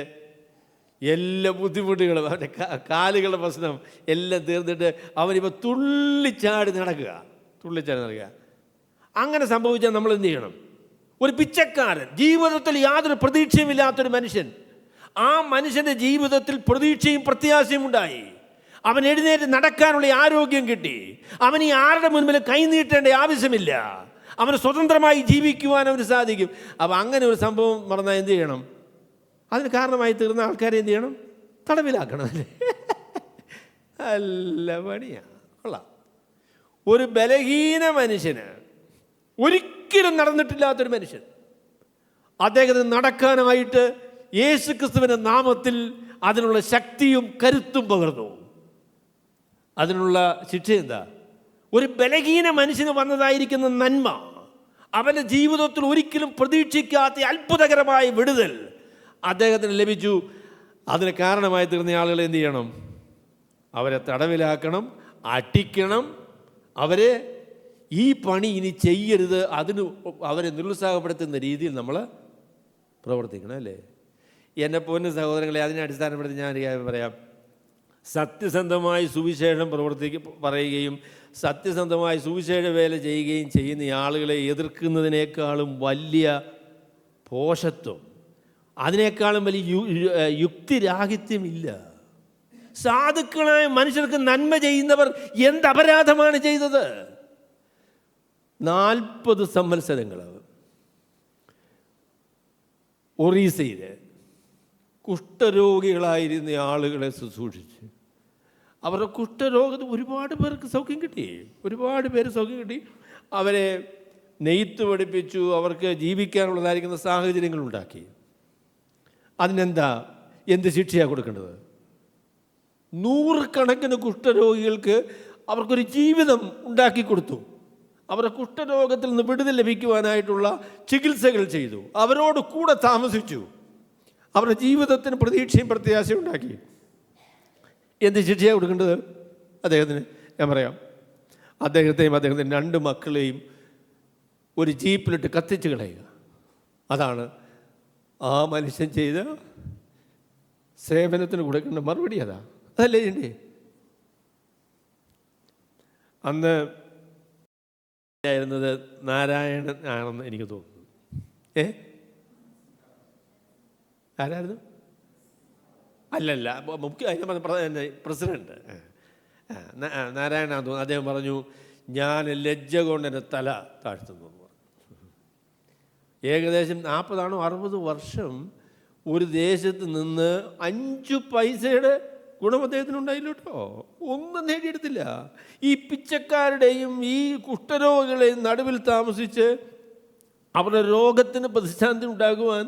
എല്ലാ ബുദ്ധിമുട്ടുകളും, അവൻ്റെ കാലുകളുടെ പ്രശ്നം എല്ലാം തീർന്നിട്ട് അവനിപ്പോൾ തുള്ളിച്ചാടി നടക്കുക. അങ്ങനെ സംഭവിച്ചാൽ നമ്മൾ എന്ത് ചെയ്യണം? ഒരു പിച്ചക്കാരൻ, ജീവിതത്തിൽ യാതൊരു പ്രതീക്ഷയുമില്ലാത്തൊരു മനുഷ്യൻ, ആ മനുഷ്യൻ്റെ ജീവിതത്തിൽ പ്രതീക്ഷയും പ്രത്യാശയും ഉണ്ടായി. അവൻ എഴുന്നേറ്റ് നടക്കാനുള്ള ആരോഗ്യം കിട്ടി. അവൻ ഈ ആരുടെ മുൻപിൽ കൈനീട്ടേണ്ട ആവശ്യമില്ല. അവന് സ്വതന്ത്രമായി ജീവിക്കുവാൻ അവന് സാധിക്കും. അപ്പം അങ്ങനെ ഒരു സംഭവം നടന്നാൽ എന്ത് ചെയ്യണം? അതിന് കാരണമായി തീർന്ന ആൾക്കാരെ എന്ത് ചെയ്യണം? തടവിലാക്കണം. അല്ല പണിയാണ്. കൊള്ളാം. ഒരു ബലഹീന മനുഷ്യന്, ഒരിക്കലും നടന്നിട്ടില്ലാത്തൊരു മനുഷ്യൻ, അദ്ദേഹത്തിന് നടക്കാനായിട്ട് യേശുക്രിസ്തുവിൻ്റെ നാമത്തിൽ അതിനുള്ള ശക്തിയും കരുത്തും പകർന്നു. അതിനുള്ള ശിക്ഷ എന്താ? ഒരു ബലഹീന മനുഷ്യന് വന്നതായിരിക്കുന്ന നന്മ, അവൻ്റെ ജീവിതത്തിൽ ഒരിക്കലും പ്രതീക്ഷിക്കാത്ത അത്ഭുതകരമായ വിടുതൽ അദ്ദേഹത്തിന് ലഭിച്ചു. അതിന് കാരണമായി തീർന്ന ആളുകളെ എന്ത് ചെയ്യണം? അവരെ തടവിലാക്കണം, അടിക്കണം, അവരെ ഈ പണി ഇനി ചെയ്യരുത്, അവരെ നിരുത്സാഹപ്പെടുത്തുന്ന രീതിയിൽ നമ്മൾ പ്രവർത്തിക്കണം. അല്ലേ? എന്നെ പൊന്നു സഹോദരങ്ങളെ, അതിനെ അടിസ്ഥാനപ്പെടുത്തി ഞാൻ പറയാം. സത്യസന്ധമായി സുവിശേഷം പറയുകയും സത്യസന്ധമായി സുവിശേഷ വേല ചെയ്യുകയും ചെയ്യുന്ന ആളുകളെ എതിർക്കുന്നതിനേക്കാളും വലിയ പോഷത്വം, അതിനേക്കാളും വലിയ യുക്തിരാഹിത്യമില്ല. സാധുക്കളായ മനുഷ്യർക്ക് നന്മ ചെയ്യുന്നവർ എന്ത് അപരാധമാണ് ചെയ്തത്? 40 സംവത്സരങ്ങൾ ഒറീസയിൽ കുഷ്ഠരോഗികളായിരുന്ന ആളുകളെ ശുശ്രൂഷിച്ച് അവരുടെ കുഷ്ഠരോഗത്തിൽ ഒരുപാട് പേർക്ക് സൗഖ്യം കിട്ടി. അവരെ നെയ്ത്ത് പഠിപ്പിച്ചു, അവർക്ക് ജീവിക്കാനുള്ളതായിരിക്കുന്ന സാഹചര്യങ്ങളുണ്ടാക്കി. എന്ത് ശിക്ഷയാണ് കൊടുക്കേണ്ടത്? 100 കണക്കിന് കുഷ്ഠരോഗികൾക്ക് അവർക്കൊരു ജീവിതം ഉണ്ടാക്കി കൊടുത്തു. അവരുടെ കുഷ്ഠരോഗത്തിൽ നിന്ന് വിടുതൽ ലഭിക്കുവാനായിട്ടുള്ള ചികിത്സകൾ ചെയ്തു. അവരോട് കൂടെ താമസിച്ചു. അവരുടെ ജീവിതത്തിന് പ്രതീക്ഷയും പ്രത്യാശയും ഉണ്ടാക്കി. എന്ത് ശിക്ഷയാണ് കൊടുക്കേണ്ടത് അദ്ദേഹത്തിന്? ഞാൻ പറയാം, അദ്ദേഹത്തെയും അദ്ദേഹത്തിൻ്റെ 2 മക്കളെയും ഒരു ജീപ്പിലിട്ട് കത്തിച്ച് കളയുക. അതാണ് ആ മനുഷ്യൻ ചെയ്ത സേവനത്തിന് കൊടുക്കേണ്ട മറുപടി. അതല്ലേ ചെയ്യണ്ടേ? അന്ന് ആയിരുന്നത് നാരായണൻ ആണെന്ന് എനിക്ക് തോന്നുന്നു. ആരായിരുന്നു? അല്ലല്ല, പ്രസിഡന്റ് നാരായണ തോന്നുന്നു. അദ്ദേഹം പറഞ്ഞു, ഞാൻ ലജ്ജ കൊണ്ട് എൻ്റെ തല താഴ്ത്തുന്നു. ഏകദേശം 40 or 60 വർഷം ഒരു ദേശത്ത് നിന്ന് 5 പൈസയുടെ ഗുണം അദ്ദേഹത്തിനുണ്ടായില്ല കേട്ടോ. ഒന്നും നേടിയെടുത്തില്ല. ഈ പിച്ചക്കാരുടെയും ഈ കുഷ്ഠരോഗികളെയും നടുവിൽ താമസിച്ച് അവരുടെ രോഗത്തിന് പ്രതിശാന്തി ഉണ്ടാകുവാൻ,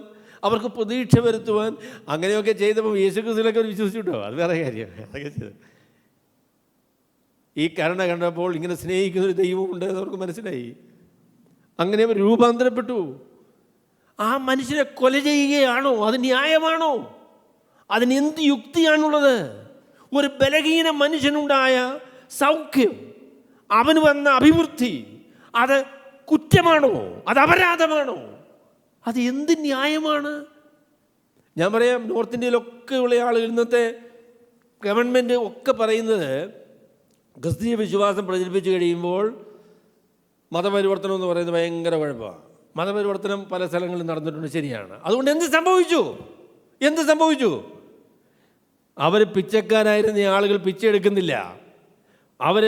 അവർക്ക് പ്രതീക്ഷ വരുത്തുവാൻ, അങ്ങനെയൊക്കെ ചെയ്തപ്പോൾ യേശുക്രിസ്തുവിലൊക്കെ അവർ വിശ്വസിച്ചിട്ടോ. അത് വേറെ കാര്യം. അതൊക്കെ ചെയ്തു. ഈ കരുണ കണ്ടപ്പോൾ ഇങ്ങനെ സ്നേഹിക്കുന്നൊരു ദൈവമുണ്ട് എന്ന് അവർക്ക് മനസ്സിലായി. അങ്ങനെ അവർ രൂപാന്തരപ്പെട്ടു. ആ മനുഷ്യനെ കൊല ചെയ്യുകയാണോ? അത് ന്യായമാണോ? അതിനെന്ത് യുക്തിയാണുള്ളത്? ഒരു ബലഹീന മനുഷ്യനുണ്ടായ സൗഖ്യം, അവന് വന്ന അഭിവൃദ്ധി, അത് കുറ്റമാണോ? അത് അപരാധമാണോ? അത് എന്ത് ന്യായമാണ്? ഞാൻ പറയാം, നോർത്ത് ഇന്ത്യയിലൊക്കെ ഉള്ള ആളുകൾ, ഇന്നത്തെ ഗവൺമെൻറ് ഒക്കെ പറയുന്നത് ക്രിസ്തീയ വിശ്വാസം പ്രചരിപ്പിച്ച് കഴിയുമ്പോൾ മതപരിവർത്തനം എന്ന് പറയുന്നത് ഭയങ്കര കുഴപ്പമാണ്. മതപരിവർത്തനം പല സ്ഥലങ്ങളിലും നടന്നിട്ടുണ്ട്, ശരിയാണ്. അതുകൊണ്ട് എന്ത് സംഭവിച്ചു? അവർ പിച്ചക്കാരായിരുന്ന ആളുകൾ പിച്ച എടുക്കുന്നില്ല. അവർ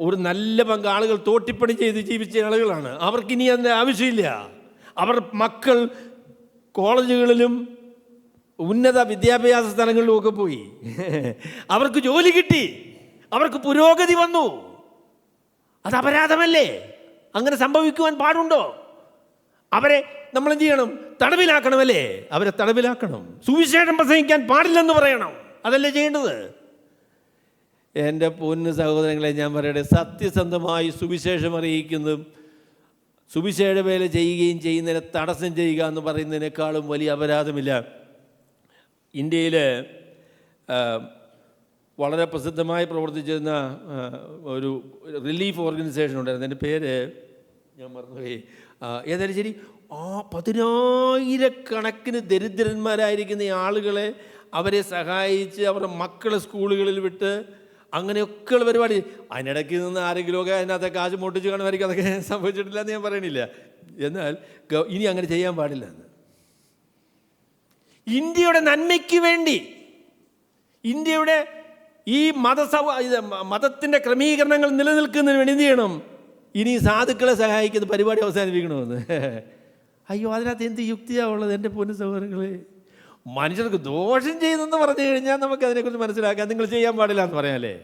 ഒരു നല്ല പങ്ക് ആളുകൾ തോട്ടിപ്പണി ചെയ്ത് ജീവിച്ച ആളുകളാണ്. അവർക്കിനി അതിൻ്റെ ആവശ്യമില്ല. അവർ മക്കൾ കോളേജുകളിലും ഉന്നത വിദ്യാഭ്യാസ സ്ഥലങ്ങളിലുമൊക്കെ പോയി. അവർക്ക് ജോലി കിട്ടി, അവർക്ക് പുരോഗതി വന്നു. അത് അപരാധമല്ലേ? അങ്ങനെ സംഭവിക്കുവാൻ പാടുണ്ടോ? അവരെ നമ്മൾ എന്ത് ചെയ്യണം? തടവിലാക്കണമല്ലേ? അവരെ തടവിലാക്കണം. സുവിശേഷം പ്രസംഗിക്കാൻ പാടില്ലെന്ന് പറയണം. അതല്ലേ ചെയ്യേണ്ടത്? എൻ്റെ പൊന്നു സഹോദരങ്ങളെ, ഞാൻ പറയട്ടെ, സത്യസന്ധമായി സുവിശേഷം അറിയിക്കുന്നതും സുവിശേഷ വേല ചെയ്യുകയും ചെയ്യുന്നതിനെ തടസ്സം ചെയ്യുക എന്ന് പറയുന്നതിനേക്കാളും വലിയ അപരാധമില്ല. ഇന്ത്യയിൽ വളരെ പ്രസിദ്ധമായി പ്രവർത്തിച്ചിരുന്ന ഒരു റിലീഫ് ഓർഗനൈസേഷൻ ഉണ്ടായിരുന്നു. എൻ്റെ പേര് ഞാൻ മറന്നുപോയി. ഏതായാലും ശരി, 10,000-കണക്കിന് ദരിദ്രന്മാരായിരിക്കുന്ന ഈ ആളുകളെ അവരെ സഹായിച്ച് അവരുടെ മക്കളെ സ്കൂളുകളിൽ വിട്ട് അങ്ങനെയൊക്കെയുള്ള പരിപാടി. അതിനിടയ്ക്ക് നിന്ന് ആരെങ്കിലുമൊക്കെ അതിനകത്തെ കാശ് പൊട്ടിച്ച് കാണുമായിരിക്കും. അതൊക്കെ സംഭവിച്ചിട്ടില്ല എന്ന് ഞാൻ പറയണില്ല. എന്നാൽ ഇനി അങ്ങനെ ചെയ്യാൻ പാടില്ല എന്ന്. ഇന്ത്യയുടെ നന്മയ്ക്ക് വേണ്ടി, ഇന്ത്യയുടെ ഈ മതത്തിൻ്റെ ക്രമീകരണങ്ങൾ നിലനിൽക്കുന്നതിന് വേണ്ടി എന്ത് ചെയ്യണം? ഇനി സാധുക്കളെ സഹായിക്കുന്ന പരിപാടി അവസാനിപ്പിക്കണമെന്ന്. അയ്യോ, അതിനകത്ത് എന്ത് യുക്തിയാണ് ഉള്ളത്? എൻ്റെ പൊന്നു സഹോദരങ്ങളെ, മനുഷ്യർക്ക് ദോഷം ചെയ്യുന്നെന്ന് പറഞ്ഞു കഴിഞ്ഞാൽ നമുക്കതിനെക്കുറിച്ച് മനസ്സിലാക്കാം. നിങ്ങൾ ചെയ്യാൻ പാടില്ല എന്ന് പറയാമല്ലേ?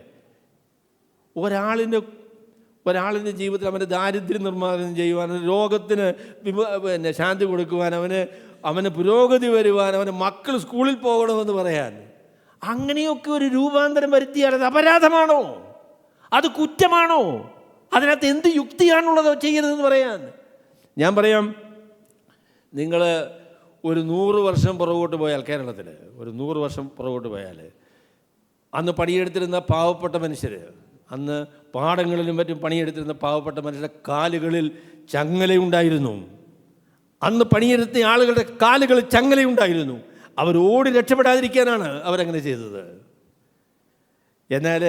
ഒരാളിൻ്റെ ജീവിതത്തിൽ അവൻ്റെ ദാരിദ്ര്യം നിർമ്മാർജ്ജനം ചെയ്യുവാൻ, രോഗത്തിന് ശാന്തി കൊടുക്കുവാൻ, അവന് പുരോഗതി വരുവാൻ, അവൻ്റെ മക്കൾ സ്കൂളിൽ പോകണമെന്ന് പറയാൻ, അങ്ങനെയൊക്കെ ഒരു രൂപാന്തരം വരുത്തിയാൽ അത് അപരാധമാണോ? അത് കുറ്റമാണോ? അതിനകത്ത് എന്ത് യുക്തിയാണുള്ളതോ ചെയ്യരുതെന്ന് പറയാൻ? ഞാൻ പറയാം, നിങ്ങൾ ഒരു 100 വർഷം പുറകോട്ട് പോയാൽ, കേരളത്തിൽ ഒരു 100 വർഷം പുറകോട്ട് പോയാൽ, അന്ന് പണിയെടുത്തിരുന്ന പാവപ്പെട്ട മനുഷ്യർ, അന്ന് പാടങ്ങളിലും മറ്റും പണിയെടുത്തിരുന്ന പാവപ്പെട്ട മനുഷ്യരുടെ കാലുകളിൽ ചങ്ങലയുണ്ടായിരുന്നു. അന്ന് പണിയെടുത്ത ആളുകളുടെ കാലുകളിൽ ചങ്ങലയുണ്ടായിരുന്നു. അവർ ഓടി രക്ഷപ്പെടാതിരിക്കാനാണ് അവരങ്ങനെ ചെയ്തത്. എന്നാൽ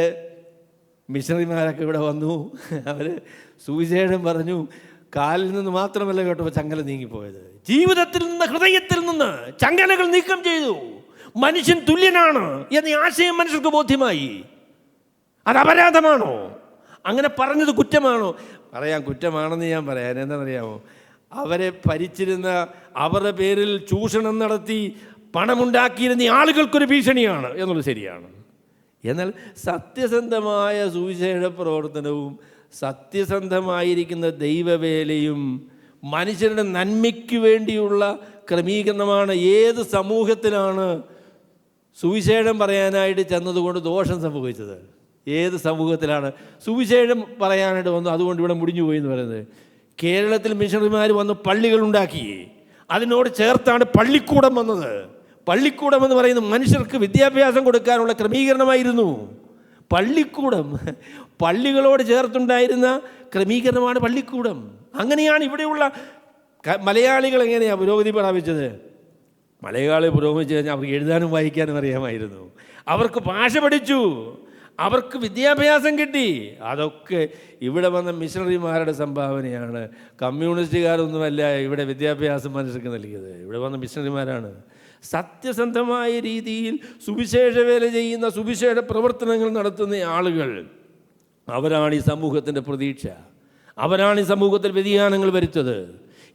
മിഷണറിമാരൊക്കെ ഇവിടെ വന്നു, അവർ സുവിശേഷം പറഞ്ഞു. കാലിൽ നിന്ന് മാത്രമല്ല കേട്ടോ ചങ്ങല നീങ്ങിപ്പോയത്, ജീവിതത്തിൽ നിന്ന്, ഹൃദയത്തിൽ നിന്ന് ചങ്ങലകൾ നീക്കം ചെയ്തു. മനുഷ്യൻ തുല്യനാണ് എന്ന ആശയം മനുഷ്യർക്ക് ബോധ്യമായി. അത് അപരാധമാണോ? അങ്ങനെ പറഞ്ഞത് കുറ്റമാണോ? പറയാം, കുറ്റമാണെന്ന് ഞാൻ പറയാൻ. എന്താണെന്നറിയാമോ? അവരെ ഭരിച്ചിരുന്ന, അവരുടെ പേരിൽ ചൂഷണം നടത്തി പണമുണ്ടാക്കിയിരുന്ന ആളുകൾക്കൊരു ഭീഷണിയാണ് എന്നുള്ളത് ശരിയാണ്. എന്നാൽ സത്യസന്ധമായ സുവിശേഷ പ്രവർത്തനവും സത്യസന്ധമായിരിക്കുന്ന ദൈവവേലയും മനുഷ്യരുടെ നന്മയ്ക്ക് വേണ്ടിയുള്ള ക്രമീകരണമാണ്. ഏത് സമൂഹത്തിലാണ് സുവിശേഷം പറയാനായിട്ട് ചെന്നതുകൊണ്ട് ദോഷം സംഭവിച്ചത്? ഏത് സമൂഹത്തിലാണ് സുവിശേഷം പറയാനായിട്ട് വന്നു അതുകൊണ്ട് ഇവിടെ മുടിഞ്ഞു പോയി എന്ന് പറയുന്നത്? കേരളത്തിൽ മിഷണറിമാർ വന്ന് പള്ളികളുണ്ടാക്കി. അതിനോട് ചേർത്താണ് പള്ളിക്കൂടം വന്നത്. പള്ളിക്കൂടം എന്ന് പറയുന്നത് മനുഷ്യർക്ക് വിദ്യാഭ്യാസം കൊടുക്കാനുള്ള ക്രമീകരണമായിരുന്നു. പള്ളിക്കൂടം പള്ളികളോട് ചേർത്തുണ്ടായിരുന്ന ക്രമീകരണമാണ് പള്ളിക്കൂടം. അങ്ങനെയാണ് ഇവിടെയുള്ള മലയാളികൾ എങ്ങനെയാണ് പുരോഗതി പ്രാപിച്ചത്? മലയാളി പുരോഗമിച്ച് കഴിഞ്ഞാൽ അവർക്ക് എഴുതാനും വായിക്കാനും അറിയാമായിരുന്നു. അവർക്ക് ഭാഷ പഠിച്ചു, അവർക്ക് വിദ്യാഭ്യാസം കിട്ടി. അതൊക്കെ ഇവിടെ വന്ന മിഷണറിമാരുടെ സംഭാവനയാണ്. കമ്മ്യൂണിസ്റ്റുകാരൊന്നുമല്ല ഇവിടെ വിദ്യാഭ്യാസം മനുഷ്യർക്ക് നൽകിയത്. ഇവിടെ വന്ന മിഷണറിമാരാണ്. സത്യസന്ധമായ രീതിയിൽ സുവിശേഷ വേല ചെയ്യുന്ന, സുവിശേഷ പ്രവർത്തനങ്ങൾ നടത്തുന്ന ആളുകൾ, അവരാണ് ഈ സമൂഹത്തിൻ്റെ പ്രതീക്ഷ. അവരാണ് ഈ സമൂഹത്തിൽ വ്യതിയാനങ്ങൾ വരുത്തത്.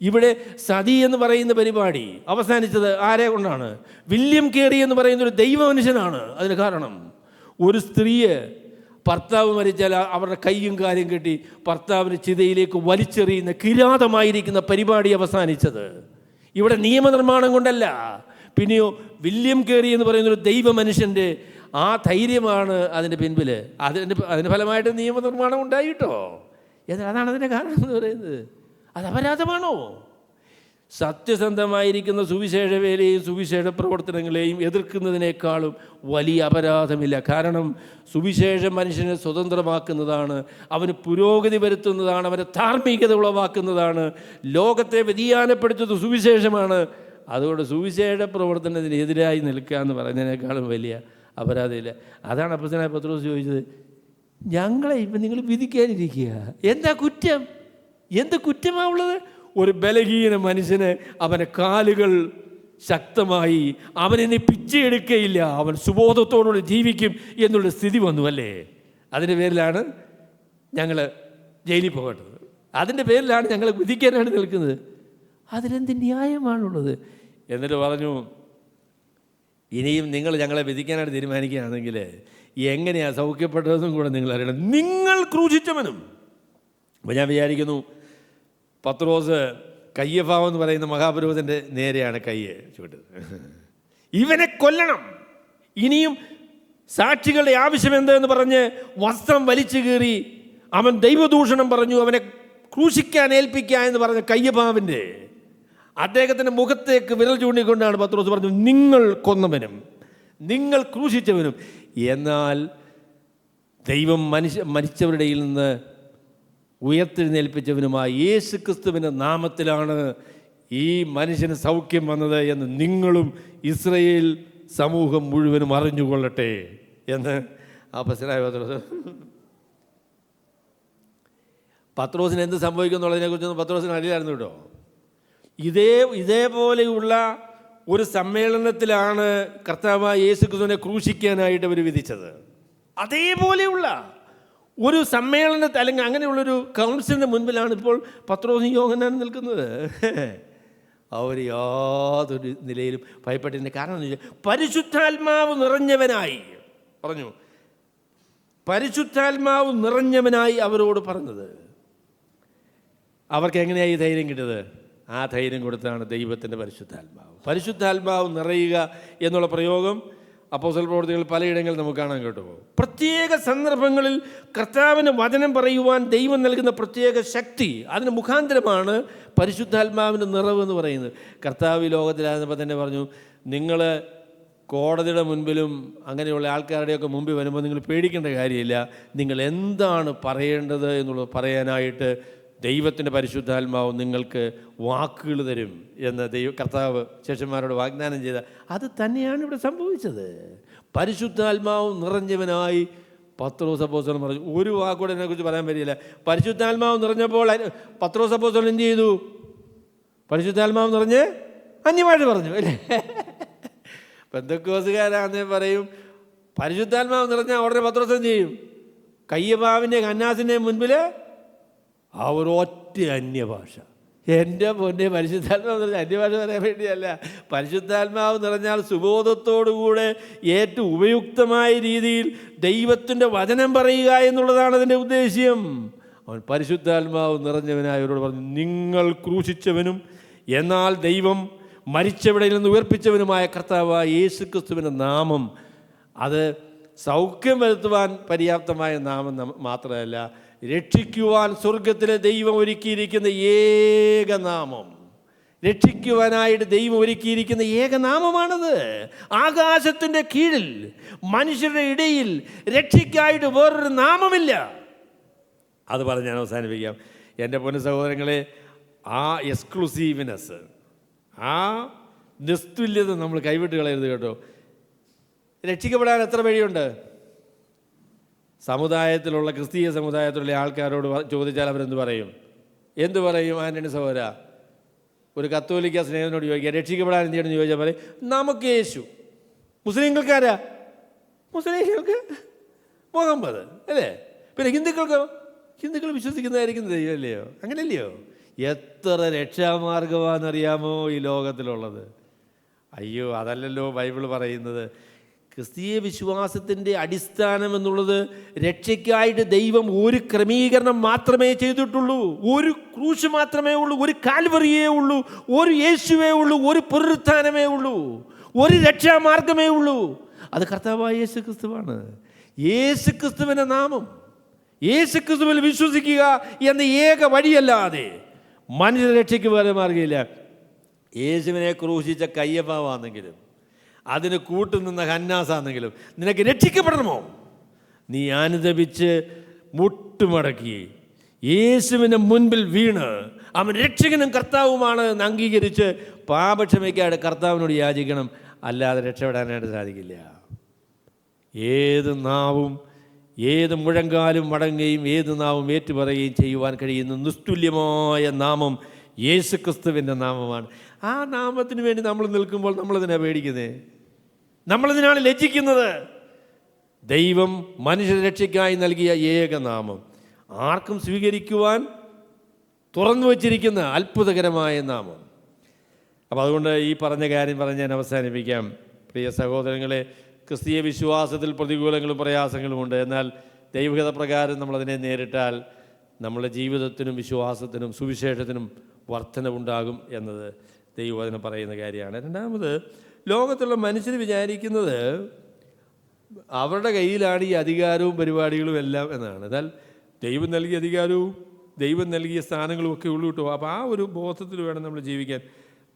ഇവിടെ സതി എന്ന് പറയുന്ന പരിപാടി അവസാനിച്ചത് ആരെ കൊണ്ടാണ്? വില്യം കേറി എന്ന് പറയുന്നൊരു ദൈവ മനുഷ്യനാണ് അതിന് കാരണം. ഒരു സ്ത്രീയെ ഭർത്താവ് മരിച്ചാൽ അവരുടെ കൈയും കാര്യം കെട്ടി ഭർത്താവിന് ചിതയിലേക്ക് വലിച്ചെറിയുന്ന കിരാതമായിരിക്കുന്ന പരിപാടി അവസാനിച്ചത് ഇവിടെ നിയമനിർമ്മാണം കൊണ്ടല്ല. പിന്നെയോ വില്യം കേറി എന്ന് പറയുന്നൊരു ദൈവ മനുഷ്യൻ്റെ ആ ധൈര്യമാണ് അതിൻ്റെ പിൻപിൽ. അതിൻ്റെ ഫലമായിട്ട് നിയമനിർമ്മാണം ഉണ്ടായിട്ടോ. എന്നാൽ അതാണ് അതിൻ്റെ കാരണം എന്ന് പറയുന്നത്. അത് അപരാധമാണോ? സത്യസന്ധമായിരിക്കുന്ന സുവിശേഷ വേലയെയും സുവിശേഷ പ്രവർത്തനങ്ങളെയും എതിർക്കുന്നതിനേക്കാളും വലിയ അപരാധമില്ല. കാരണം സുവിശേഷം മനുഷ്യനെ സ്വതന്ത്രമാക്കുന്നതാണ്, അവന് പുരോഗതി വരുത്തുന്നതാണ്, അവന് ധാർമ്മികത ഉളവാക്കുന്നതാണ്, ലോകത്തെ വ്യതിയാനപ്പെടുത്തുന്നത് സുവിശേഷമാണ്. അതുകൊണ്ട് സുവിശേഷ പ്രവർത്തനത്തിനെതിരായി നിൽക്കുക എന്ന് പറയുന്നതിനേക്കാളും വലിയ അപരാധമില്ല. അതാണ് അപ്പോസ്തലനായ പത്രോസ് ചോദിച്ചത്, ഞങ്ങളെ ഇപ്പം നിങ്ങൾ വിധിക്കാനിരിക്കുക, എന്താ കുറ്റം? എന്ത് കുറ്റമാണ് ഉള്ളത്? ഒരു ബലഹീന മനുഷ്യന് അവൻ്റെ കാലുകൾ ശക്തമായി, അവനെ പിച്ചെടുക്കയില്ല, അവൻ സുബോധത്തോടുകൂടി ജീവിക്കും എന്നുള്ള സ്ഥിതി വന്നു അല്ലേ? അതിൻ്റെ പേരിലാണ് ഞങ്ങൾ ജയിലിൽ പോകേണ്ടത്, അതിൻ്റെ പേരിലാണ് ഞങ്ങൾ വിധിക്കാനാണ് നിൽക്കുന്നത്. അതിലെന്ത് ന്യായമാണുള്ളത്? എന്നിട്ട് പറഞ്ഞു, ഇനിയും നിങ്ങൾ ഞങ്ങളെ വിധിക്കാനായിട്ട് തീരുമാനിക്കുകയാണെങ്കിൽ എങ്ങനെയാണ് സൗഖ്യപ്പെട്ടതെന്നും കൂടെ നിങ്ങൾ അറിയണം. നിങ്ങൾ ക്രൂശിച്ചവനും. അപ്പോൾ ഞാൻ വിചാരിക്കുന്നു പത്രോസ് കയ്യഫാവ് എന്ന് പറയുന്ന മഹാപുരോഹിതൻ്റെ നേരെയാണ് കയ്യെ ചൂട്ടത്. ഇവനെ കൊല്ലണം, ഇനിയും സാക്ഷികളുടെ ആവശ്യം എന്തെന്ന് പറഞ്ഞ് വസ്ത്രം വലിച്ചു കീറി അവൻ ദൈവദൂഷണം പറഞ്ഞു, അവനെ ക്രൂശിക്കാൻ ഏൽപ്പിക്കുക എന്ന് പറഞ്ഞ കയ്യഫാവിൻ്റെ അദ്ദേഹത്തിൻ്റെ മുഖത്തേക്ക് വിരൽ ചൂണ്ടിക്കൊണ്ടാണ് പത്രോസ് പറഞ്ഞു, നിങ്ങൾ കൊന്നവനും നിങ്ങൾ ക്രൂശിച്ചവനും. എന്നാൽ ദൈവം മരിച്ചവരുടെ ഇടയിൽ നിന്ന് ഉയർത്തെഴുന്നേൽപ്പിച്ചവനുമായ യേശു ക്രിസ്തുവിൻ്റെ നാമത്തിലാണ് ഈ മനുഷ്യന് സൗഖ്യം വന്നത് എന്ന് നിങ്ങളും ഇസ്രയേൽ സമൂഹം മുഴുവനും അറിഞ്ഞുകൊള്ളട്ടെ എന്ന് അപ്പോസ്തലനായ പത്രോസിന് എന്ത് സംഭവിക്കും എന്നുള്ളതിനെക്കുറിച്ചൊന്നും പത്രോസിന് അറിയില്ലായിരുന്നു കേട്ടോ. ഇതേപോലെയുള്ള ഒരു സമ്മേളനത്തിലാണ് കർത്താവായ യേശു ക്രിസ്തുവിനെ ക്രൂശിക്കാനായിട്ട് അവർ വിധിച്ചത്. അതേപോലെയുള്ള ഒരു സമ്മേളനത്തിൽ അല്ലെങ്കിൽ അങ്ങനെയുള്ളൊരു കൗൺസിലിൻ്റെ മുൻപിലാണ് ഇപ്പോൾ പത്രോസും യോഹന്നാനും നിൽക്കുന്നത്. അവർ യാതൊരു നിലയിലും ഭയപ്പെട്ടില്ല. കാരണം എന്ന് വെച്ചാൽ പരിശുദ്ധാത്മാവ് നിറഞ്ഞവനായി പറഞ്ഞു, പരിശുദ്ധാത്മാവ് നിറഞ്ഞവനായി അവരോട് പറഞ്ഞത്. അവർക്ക് എങ്ങനെയായി ധൈര്യം കിട്ടിയത്? ആ ധൈര്യം കൊടുത്താണ് ദൈവത്തിൻ്റെ പരിശുദ്ധാത്മാവ്. പരിശുദ്ധാത്മാവ് നിറയുക എന്നുള്ള പ്രയോഗം അപ്പോസ്തല പ്രവൃത്തികൾ പലയിടങ്ങളിൽ നമുക്ക് കാണാൻ കേട്ടോ. പ്രത്യേക സന്ദർഭങ്ങളിൽ കർത്താവിന് വചനം പറയുവാൻ ദൈവം നൽകുന്ന പ്രത്യേക ശക്തി, അതിന് മുഖാന്തരമാണ് പരിശുദ്ധാത്മാവിൻ്റെ നിറവ് എന്ന് പറയുന്നത്. കർത്താവ് ലോകത്തിലായിരുന്നപ്പോൾ തന്നെ പറഞ്ഞു, നിങ്ങൾ കോടതിയുടെ മുൻപിലും അങ്ങനെയുള്ള ആൾക്കാരുടെയൊക്കെ മുമ്പിൽ വരുമ്പോൾ നിങ്ങൾ പേടിക്കേണ്ട കാര്യമില്ല, നിങ്ങൾ എന്താണ് പറയേണ്ടത് എന്നുള്ളത് പറയാനായിട്ട് ദൈവത്തിൻ്റെ പരിശുദ്ധാത്മാവ് നിങ്ങൾക്ക് വാക്കുകൾ തരും എന്ന് കർത്താവ് ശിഷ്യന്മാരോട് വാഗ്ദാനം ചെയ്ത അത് തന്നെയാണ് ഇവിടെ സംഭവിച്ചത്. പരിശുദ്ധാത്മാവ് നിറഞ്ഞവനായി പത്രോസ് അപ്പോസ്തലൻ പറഞ്ഞു. ഒരു വാക്കുകൂടെ ഇതിനെക്കുറിച്ച് പറയാൻ പറ്റില്ല. പരിശുദ്ധാത്മാവ് നിറഞ്ഞപ്പോൾ പത്രോസ് അപ്പോസ്തലൻ എന്ത് ചെയ്തു? പരിശുദ്ധാത്മാവ് നിറഞ്ഞ് അന്യഭാഷ പറഞ്ഞു അല്ലേ? പെന്തക്കോസുകാരാന്നേ പറയും, പരിശുദ്ധാത്മാവ് നിറഞ്ഞാൽ ഉടനെ പത്രോസ് എന്ത് ചെയ്യും? കയ്യഫാവിൻ്റെ ഹന്നാസിൻ്റെ മുൻപിൽ ആ ഒരു ഒറ്റ അന്യഭാഷ. എൻ്റെ പൊന്നെ, പരിശുദ്ധാത്മാവ് നിറഞ്ഞ അന്യഭാഷ പറയാൻ വേണ്ടിയല്ല. പരിശുദ്ധാത്മാവ് നിറഞ്ഞാൽ സുബോധത്തോടുകൂടെ ഏറ്റവും ഉപയുക്തമായ രീതിയിൽ ദൈവത്തിൻ്റെ വചനം പറയുക എന്നുള്ളതാണ് അതിൻ്റെ ഉദ്ദേശ്യം. അവൻ പരിശുദ്ധാത്മാവ് നിറഞ്ഞവനായവരോട് പറഞ്ഞു, നിങ്ങൾ ക്രൂശിച്ചവനും എന്നാൽ ദൈവം മരിച്ചവരിൽ നിന്ന് ഉയർപ്പിച്ചവനുമായ കർത്താവായ യേശു ക്രിസ്തുവിൻ്റെ നാമം, അത് സൗഖ്യം വരുത്തുവാൻ പര്യാപ്തമായ നാമം മാത്രമല്ല, രക്ഷിക്കുവാൻ സ്വർഗത്തിലെ ദൈവം ഒരുക്കിയിരിക്കുന്ന ഏകനാമം, രക്ഷിക്കുവാനായിട്ട് ദൈവം ഒരുക്കിയിരിക്കുന്ന ഏകനാമമാണത്. ആകാശത്തിൻ്റെ കീഴിൽ മനുഷ്യരുടെ ഇടയിൽ രക്ഷയ്ക്കായിട്ട് വേറൊരു നാമമില്ല. അത് പറഞ്ഞ് ഞാൻ അവസാനിപ്പിക്കാം. എൻ്റെ പൊന്നു സഹോദരങ്ങളെ, ആ എക്സ്ക്ലൂസീവ്നെസ്, ആ നിസ്തുല്യത നമ്മൾ കൈവിട്ട് കളയരുത് കേട്ടോ. രക്ഷിക്കപ്പെടാൻ എത്ര വഴിയുണ്ട്? സമുദായത്തിലുള്ള ക്രിസ്തീയ സമുദായത്തിലുള്ള ആൾക്കാരോട് ചോദിച്ചാൽ അവരെന്ത് പറയും? എന്തു പറയും? ആൻ്റണി സഹോദര, ഒരു കത്തോലിക്ക സ്നേഹിതനോട് ചോദിക്കുക, രക്ഷിക്കപ്പെടാൻ എന്ത് ചെയ്യണമെന്ന് ചോദിച്ചാൽ പറയും, നമുക്ക് യേശു. മുസ്ലിങ്ങൾക്കാരാ? മുസ്ലിങ്ങൾക്ക് മുഹമ്മദ് അല്ലേ? പിന്നെ ഹിന്ദുക്കൾക്കോ? ഹിന്ദുക്കൾ വിശ്വസിക്കുന്നതായിരിക്കും ദൈവം അല്ലയോ? അങ്ങനെയല്ലയോ? എത്ര രക്ഷാമാർഗമാണെന്നറിയാമോ ഈ ലോകത്തിലുള്ളത്? അയ്യോ, അതല്ലല്ലോ ബൈബിൾ പറയുന്നത്. ക്രിസ്തീയ വിശ്വാസത്തിൻ്റെ അടിസ്ഥാനം എന്നുള്ളത് രക്ഷയ്ക്കായിട്ട് ദൈവം ഒരു ക്രമീകരണം മാത്രമേ ചെയ്തിട്ടുള്ളൂ. ഒരു ക്രൂശ് മാത്രമേ ഉള്ളൂ, ഒരു കാൽവറിയേ ഉള്ളൂ, ഒരു യേശുവേ ഉള്ളൂ, ഒരു പുനരുത്ഥാനമേ ഉള്ളൂ, ഒരു രക്ഷാമാർഗമേ ഉള്ളൂ. അത് കർത്താവായ യേശു ക്രിസ്തുവാണ്. യേശു ക്രിസ്തുവിൻ്റെ നാമം, യേശു ക്രിസ്തുവിൽ വിശ്വസിക്കുക എന്ന ഏക വഴിയല്ലാതെ മനുഷ്യ രക്ഷയ്ക്ക് വേറെ മാർഗ്ഗമില്ല. യേശുവിനെ ക്രൂശിച്ച കയ്യപ്പാവാണെങ്കിലും അതിന് കൂട്ടുനിന്ന ഹന്നാസാണെങ്കിലും നിനക്ക് രക്ഷിക്കപ്പെടണമോ? നീ അനുദപിച്ച് മുട്ടുമടക്കി യേശുവിന് മുൻപിൽ വീണ് അവൻ രക്ഷകനും കർത്താവുമാണ് എന്ന് അംഗീകരിച്ച് പാപക്ഷമയ്ക്കായിട്ട് കർത്താവിനോട് യാചിക്കണം. അല്ലാതെ രക്ഷപ്പെടാനായിട്ട് സാധിക്കില്ല. ഏത് നാവും ഏത് മുഴങ്കാലും മടങ്ങുകയും ഏത് നാവും ഏറ്റുപറയുകയും ചെയ്യുവാൻ കഴിയുന്ന നിസ്തുല്യമായ നാമം യേശുക്രിസ്തുവിൻ്റെ നാമമാണ്. ആ നാമത്തിന് വേണ്ടി നമ്മൾ നിൽക്കുമ്പോൾ നമ്മളതിനാണ് പേടിക്കുന്നത്, നമ്മളതിനാണ് ലജ്ജിക്കുന്നത്. ദൈവം മനുഷ്യരക്ഷയ്ക്കായി നൽകിയ ഏക നാമം, ആർക്കും സ്വീകരിക്കുവാൻ തുറന്നു വച്ചിരിക്കുന്ന അത്ഭുതകരമായ നാമം. അപ്പോൾ അതുകൊണ്ട് ഈ പറഞ്ഞ കാര്യം പറഞ്ഞ് ഞാൻ അവസാനിപ്പിക്കാം. പ്രിയ സഹോദരങ്ങളെ, ക്രിസ്തീയ വിശ്വാസത്തിൽ പ്രതികൂലങ്ങളും പ്രയാസങ്ങളുമുണ്ട്. എന്നാൽ ദൈവഹിത പ്രകാരം നമ്മളതിനെ നേരിട്ടാൽ നമ്മുടെ ജീവിതത്തിനും വിശ്വാസത്തിനും സുവിശേഷത്തിനും വർധനവുണ്ടാകും എന്നത് ദൈവവചനം പറയുന്ന കാര്യമാണ്. രണ്ടാമത്, ലോകത്തുള്ള മനുഷ്യർ വിചാരിക്കുന്നത് അവരുടെ കയ്യിലാണ് ഈ അധികാരവും പരിപാടികളും എല്ലാം എന്നാണ്. എന്നാൽ ദൈവം നൽകിയ അധികാരവും ദൈവം നൽകിയ സ്ഥാനങ്ങളും ഒക്കെ ഉള്ളു കിട്ടും. അപ്പോൾ ആ ഒരു ബോധത്തിൽ വേണം നമ്മൾ ജീവിക്കാൻ.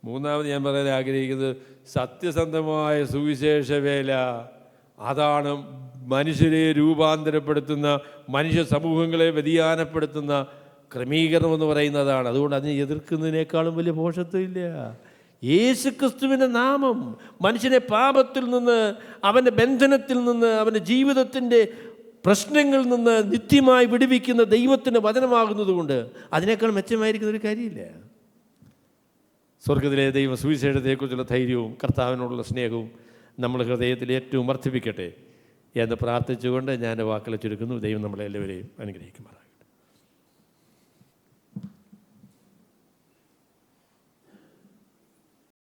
മൂന്നാമത് ഞാൻ പറയാൻ ആഗ്രഹിക്കുന്നത്, സത്യസന്ധമായ സുവിശേഷ വേല, അതാണ് മനുഷ്യരെ രൂപാന്തരപ്പെടുത്തുന്ന, മനുഷ്യ സമൂഹങ്ങളെ വ്യതിയാനപ്പെടുത്തുന്ന ക്രമീകരണം എന്ന് പറയുന്നതാണ്. അതുകൊണ്ട് അതിനെ എതിർക്കുന്നതിനേക്കാളും വലിയ ഭോഷത്വമില്ല. യേശുക്രിസ്തുവിൻ്റെ നാമം മനുഷ്യനെ പാപത്തിൽ നിന്ന്, അവൻ്റെ ബന്ധനത്തിൽ നിന്ന്, അവൻ്റെ ജീവിതത്തിൻ്റെ പ്രശ്നങ്ങളിൽ നിന്ന് നിത്യമായി വിടുവിക്കുന്ന ദൈവത്തിൻ്റെ വചനമാകുന്നത് കൊണ്ട് അതിനേക്കാൾ മെച്ചമായിരിക്കുന്ന ഒരു കാര്യമില്ല. സ്വർഗത്തിലെ ദൈവ സുവിശേഷത്തെക്കുറിച്ചുള്ള ധൈര്യവും കർത്താവിനോടുള്ള സ്നേഹവും നമ്മുടെ ഹൃദയത്തിൽ ഏറ്റവും വർദ്ധിപ്പിക്കട്ടെ എന്ന് പ്രാർത്ഥിച്ചുകൊണ്ട് ഞാൻ വാക്കുകൾ ചുരുക്കുന്നു. ദൈവം നമ്മളെല്ലാവരെയും അനുഗ്രഹിക്കുമാറാകട്ടെ.